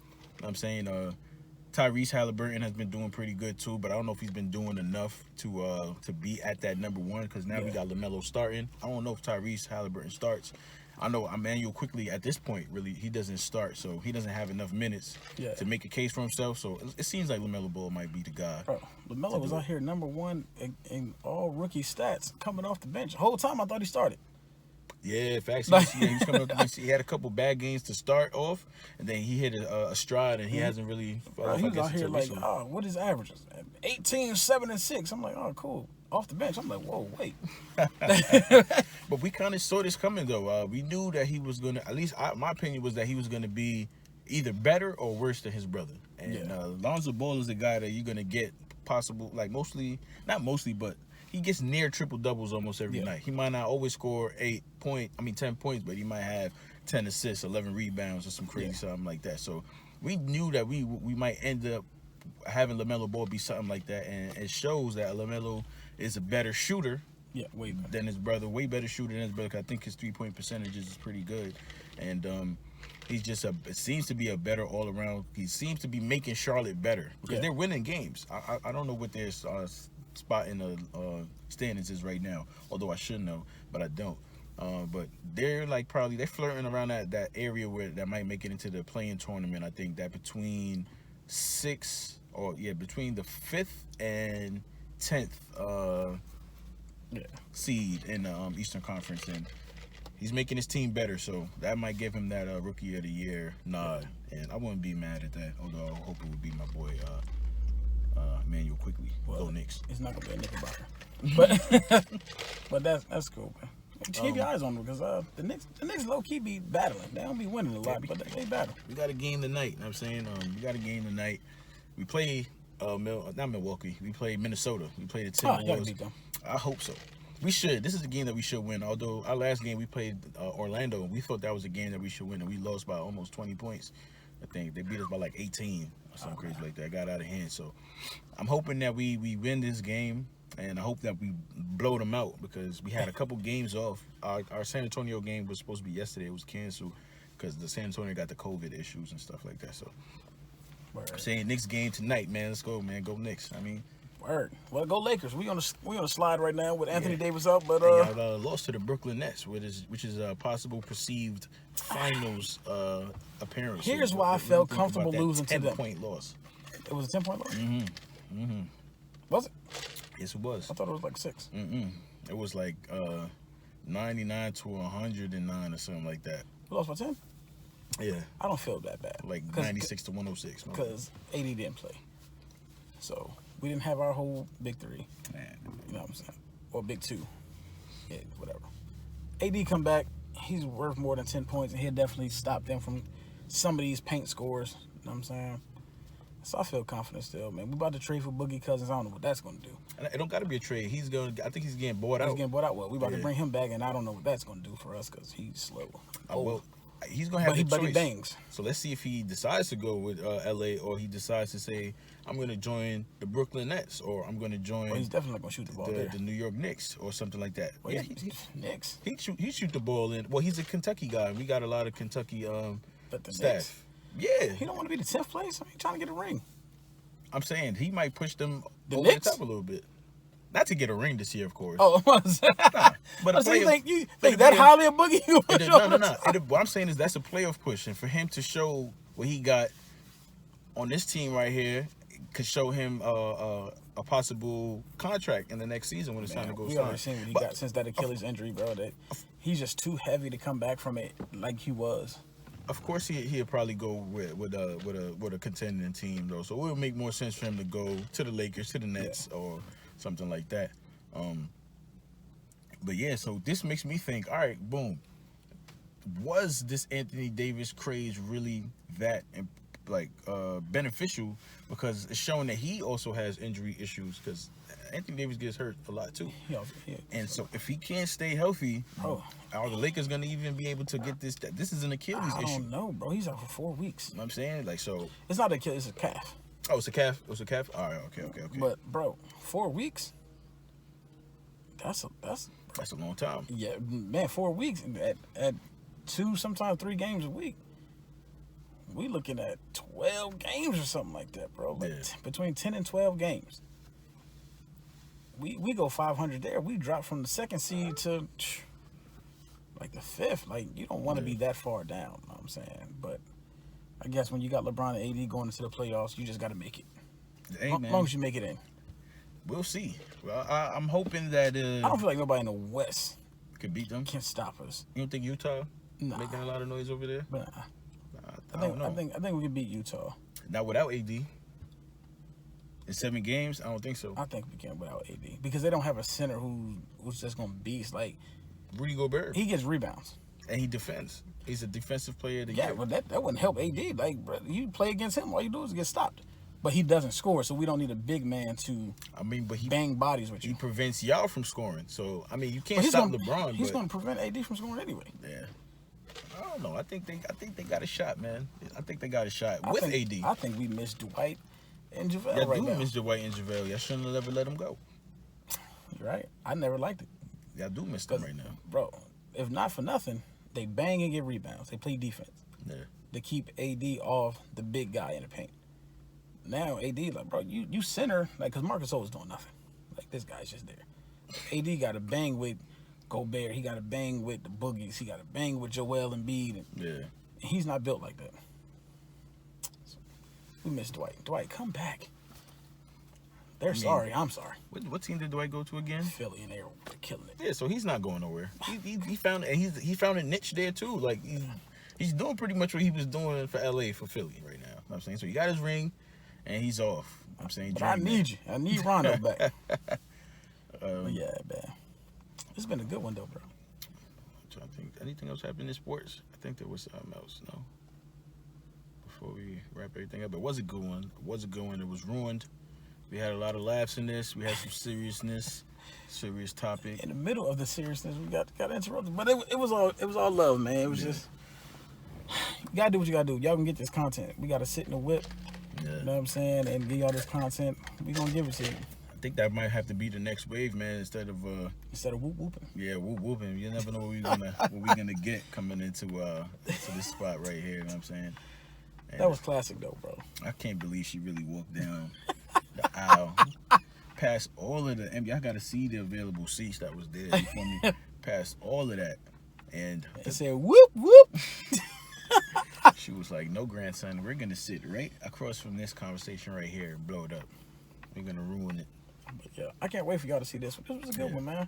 [SPEAKER 2] Tyrese Halliburton has been doing pretty good too, but I don't know if he's been doing enough to be at that number one because now we got LaMelo starting. I don't know if Tyrese Halliburton starts. I know Emmanuel quickly at this point, really, he doesn't start, so he doesn't have enough minutes to make a case for himself. So it seems like LaMelo Ball might be the guy. Bro,
[SPEAKER 1] LaMelo was out here number one in all rookie stats coming off the bench. The whole time I thought he started.
[SPEAKER 2] Yeah, facts. He was coming up the bench. He had a couple bad games to start off, and then he hit a stride, and he hasn't really.
[SPEAKER 1] Bro, he was out here like, what is averages? 18, 7, and 6. I'm like, oh, cool. Off the bench, I'm like, whoa, wait.
[SPEAKER 2] But we kind of saw this coming, though. We knew that he was going to, at least my opinion was that he was going to be either better or worse than his brother. And Lonzo Ball is a guy that you're going to get possible, like not mostly, but he gets near triple doubles almost every night. He might not always score 10 points, but he might have 10 assists, 11 rebounds, or some crazy something like that. So we knew that we might end up having LaMelo Ball be something like that, and it shows that LaMelo is a better shooter than his brother, way better shooter than his brother. I think his 3-point percentage is pretty good, and He's just it seems to be a better all around. He seems to be making Charlotte better because they're winning games. I don't know what their spot in the standings is right now, although I should know, but I don't. But they're like they're flirting around that area where that might make it into the play-in tournament. I think that between between the 5th and 10th seed in the Eastern Conference, and he's making his team better, so that might give him that Rookie of the Year nod, and I wouldn't be mad at that. Although I hope it would be my boy Emmanuel Quickly. Go Knicks.
[SPEAKER 1] It's not gonna be a Knickerbocker, but that's cool, man. Keep your eyes on them because the Knicks low key be battling. They don't be winning a lot, but they battle.
[SPEAKER 2] We got a game tonight. You know what I'm saying? We got a game tonight. We play not Milwaukee. We play Minnesota. We play the Timberwolves.
[SPEAKER 1] Beat them.
[SPEAKER 2] I hope so. We should. This is a game that we should win. Although our last game we played Orlando, we thought that was a game that we should win, and we lost by almost 20 points. I think they beat us by like 18 or something crazy like that. Got out of hand. So I'm hoping that we win this game, and I hope that we blow them out because we had a couple games off. Our San Antonio game was supposed to be yesterday. It was canceled because the San Antonio got the COVID issues and stuff like that. So I'm saying Knicks game tonight, man. Let's go, man. Go Knicks. I mean.
[SPEAKER 1] Word. Well, go Lakers. We on a slide right now with Anthony Davis up, but
[SPEAKER 2] lost to the Brooklyn Nets, which is a possible perceived finals appearance.
[SPEAKER 1] Here's why I felt comfortable losing to them.
[SPEAKER 2] 10-point loss.
[SPEAKER 1] It was a 10-point loss.
[SPEAKER 2] Mm-hmm.
[SPEAKER 1] Was it?
[SPEAKER 2] Yes, it was.
[SPEAKER 1] I thought it was like 6.
[SPEAKER 2] It was like 99 to 109 or something like that.
[SPEAKER 1] We lost by 10.
[SPEAKER 2] Yeah.
[SPEAKER 1] I don't feel that bad.
[SPEAKER 2] Like 96 to 106.
[SPEAKER 1] Because AD didn't play, so. We didn't have our whole big 3.
[SPEAKER 2] Man.
[SPEAKER 1] You know what I'm saying? Or big 2. Yeah, whatever. AD come back. He's worth more than 10 points, and he'll definitely stop them from some of these paint scores. You know what I'm saying? So I feel confident still, man. We about to trade for Boogie Cousins. I don't know what that's going to do.
[SPEAKER 2] It don't got to be a trade. I think he's getting bought out.
[SPEAKER 1] He's getting bought out. Well, we about to bring him back, and I don't know what that's going to do for us because he's slow.
[SPEAKER 2] Well, he's going to have the choice.
[SPEAKER 1] But he bangs.
[SPEAKER 2] So let's see if he decides to go with LA or he decides to say, I'm going to join the Brooklyn Nets or I'm going to join
[SPEAKER 1] he's definitely not going to shoot the ball there.
[SPEAKER 2] The New York Knicks or something like that.
[SPEAKER 1] Well, Knicks.
[SPEAKER 2] He shoot the ball in. Well, he's a Kentucky guy. We got a lot of Kentucky staff.
[SPEAKER 1] Knicks,
[SPEAKER 2] yeah.
[SPEAKER 1] He don't want to be the 10th place. He's trying to get a ring.
[SPEAKER 2] I'm saying he might push them
[SPEAKER 1] the
[SPEAKER 2] over
[SPEAKER 1] Knicks?
[SPEAKER 2] the top a little bit. Not to get a ring this year, of course.
[SPEAKER 1] Oh,
[SPEAKER 2] but
[SPEAKER 1] you think that highly of Boogie?
[SPEAKER 2] No. What I'm saying is that's a playoff push, and for him to show what he got on this team right here could show him a possible contract in the next season when it's time to go.
[SPEAKER 1] We already seen what he got since that Achilles injury, bro. That he's just too heavy to come back from it like he was.
[SPEAKER 2] Of course, he'll probably go with a contending team though. So it would make more sense for him to go to the Lakers, to the Nets, or something like that. But yeah, so this makes me think, all right, boom. Was this Anthony Davis craze really that beneficial? Because it's showing that he also has injury issues because Anthony Davis gets hurt a lot too.
[SPEAKER 1] Yeah.
[SPEAKER 2] And so if he can't stay healthy, are the Lakers going to even be able to get this? This is an Achilles issue.
[SPEAKER 1] I don't know, bro. He's out for 4 weeks.
[SPEAKER 2] You know what I'm saying? Like, so.
[SPEAKER 1] It's not Achilles, it's a calf.
[SPEAKER 2] Oh, it's a calf? It was a calf? All right, okay.
[SPEAKER 1] But, bro, 4 weeks? That's
[SPEAKER 2] a long time.
[SPEAKER 1] Yeah, man, 4 weeks at 2, sometimes 3 games a week. We looking at 12 games or something like that, bro. Between 10 and 12 games. We go 500 there. We drop from the 2nd seed to like the 5th. Like, you don't want to be that far down, you know what I'm saying? But I guess when you got LeBron and AD going into the playoffs, you just got to make it.
[SPEAKER 2] Hey,
[SPEAKER 1] as long as you make it in.
[SPEAKER 2] We'll see. Well, I'm hoping that
[SPEAKER 1] I don't feel like nobody in the West
[SPEAKER 2] could beat them.
[SPEAKER 1] Can stop us.
[SPEAKER 2] You don't think Utah making a lot of noise over there?
[SPEAKER 1] But I think we can beat Utah.
[SPEAKER 2] Not without AD. In 7 games, I don't think so.
[SPEAKER 1] I think we can without AD because they don't have a center who's just gonna beast. Like
[SPEAKER 2] Rudy Gobert.
[SPEAKER 1] He gets rebounds
[SPEAKER 2] and he defends. He's a defensive player of the year.
[SPEAKER 1] Yeah, but that wouldn't help AD. Like, bro, you play against him, all you do is get stopped. But he doesn't score, so we don't need a big man to. But he bang bodies with you.
[SPEAKER 2] He prevents y'all from scoring. So you can't stop LeBron.
[SPEAKER 1] He's gonna prevent AD from scoring anyway.
[SPEAKER 2] Yeah. I don't know. I think they got a shot, man. I think they got a shot with AD.
[SPEAKER 1] I think we miss Dwight and JaVale
[SPEAKER 2] right now. Y'all do miss Dwight and JaVale. Y'all shouldn't have ever let them go.
[SPEAKER 1] You're right. I never liked it.
[SPEAKER 2] Y'all do miss them right now.
[SPEAKER 1] Bro, if not for nothing, they bang and get rebounds. They play defense. to keep AD off the big guy in the paint. Now AD like, bro, you center, like, because Marcus was doing nothing. Like, this guy's just there. AD got to bang with Gobert. He got to bang with the Boogies. He got to bang with Joel Embiid. And he's not built like that. So, we miss Dwight. Dwight, come back. I'm sorry.
[SPEAKER 2] What team did Dwight go to again?
[SPEAKER 1] Philly, and they're killing it.
[SPEAKER 2] Yeah, so he's not going nowhere. He found a niche there too. Like he's doing pretty much what he was doing for LA for Philly right now. You know what I'm saying? So he got his ring and he's off. I'm saying,
[SPEAKER 1] but I need you. I need Rondo back. But yeah, man. It's been a good one though, bro.
[SPEAKER 2] I'm trying to think. Anything else happened in sports? I think there was something else. No. Before we wrap everything up, it was a good one. It was ruined. We had a lot of laughs in this. We had some seriousness, serious topic.
[SPEAKER 1] In the middle of the seriousness, we got interrupted, but it was all love, man. It was just, you gotta do what you gotta do. Y'all can get this content. We gotta sit in the whip. You know what I'm saying, and give y'all this content. We gonna give it to you.
[SPEAKER 2] I think that might have to be the next wave, man. Instead of whoop
[SPEAKER 1] whooping.
[SPEAKER 2] Yeah, whoop whooping. You never know what we gonna get coming into this spot right here. You know what I'm saying? And
[SPEAKER 1] that was classic though, bro.
[SPEAKER 2] I can't believe she really walked down the aisle, past all of the. Y'all gotta see the available seats that was there. You feel me? Past all of that, and
[SPEAKER 1] it said whoop whoop.
[SPEAKER 2] She was like, "No, grandson, we're gonna sit right across from this conversation right here and blow it up. We're gonna ruin it."
[SPEAKER 1] But yeah, I can't wait for y'all to see this one. This was a good one, man.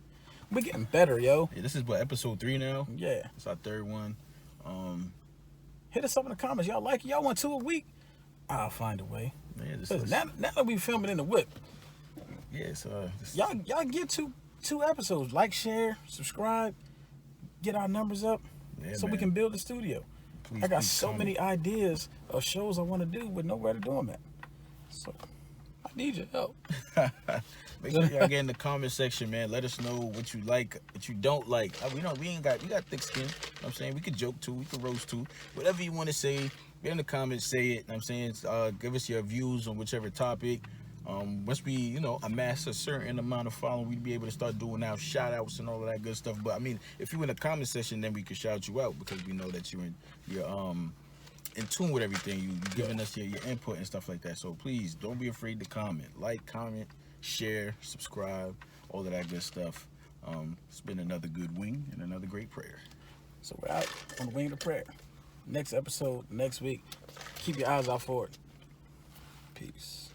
[SPEAKER 1] We're getting better, yo.
[SPEAKER 2] Yeah, this is what, episode 3 now?
[SPEAKER 1] Yeah.
[SPEAKER 2] It's our 3rd one.
[SPEAKER 1] Hit us up in the comments. Y'all like it? Y'all want 2 a week? I'll find a way. Yeah, now that we filming in the whip.
[SPEAKER 2] Yeah, so
[SPEAKER 1] y'all get two episodes. Like, share, subscribe, get our numbers up, so we can build the studio. I got so many ideas of shows I want to do with nowhere to do them at. So I need your help.
[SPEAKER 2] Make sure y'all get in the comment section, man. Let us know what you like, what you don't like. We got thick skin. You know what I'm saying? We could joke too, we could roast too. Whatever you want to say, get in the comments, say it. You know what I'm saying? Give us your views on whichever topic. Once we, amass a certain amount of following, we'd be able to start doing our shout outs and all of that good stuff. But I mean, if you're in the comment section, then we can shout you out because we know that you're in tune with everything. You're giving us your input and stuff like that. So please don't be afraid to comment. Like, comment, share, subscribe, all of that good stuff. It's been another good wing and another great prayer.
[SPEAKER 1] So we're out on the wing of prayer. Next episode, next week. Keep your eyes out for it. Peace.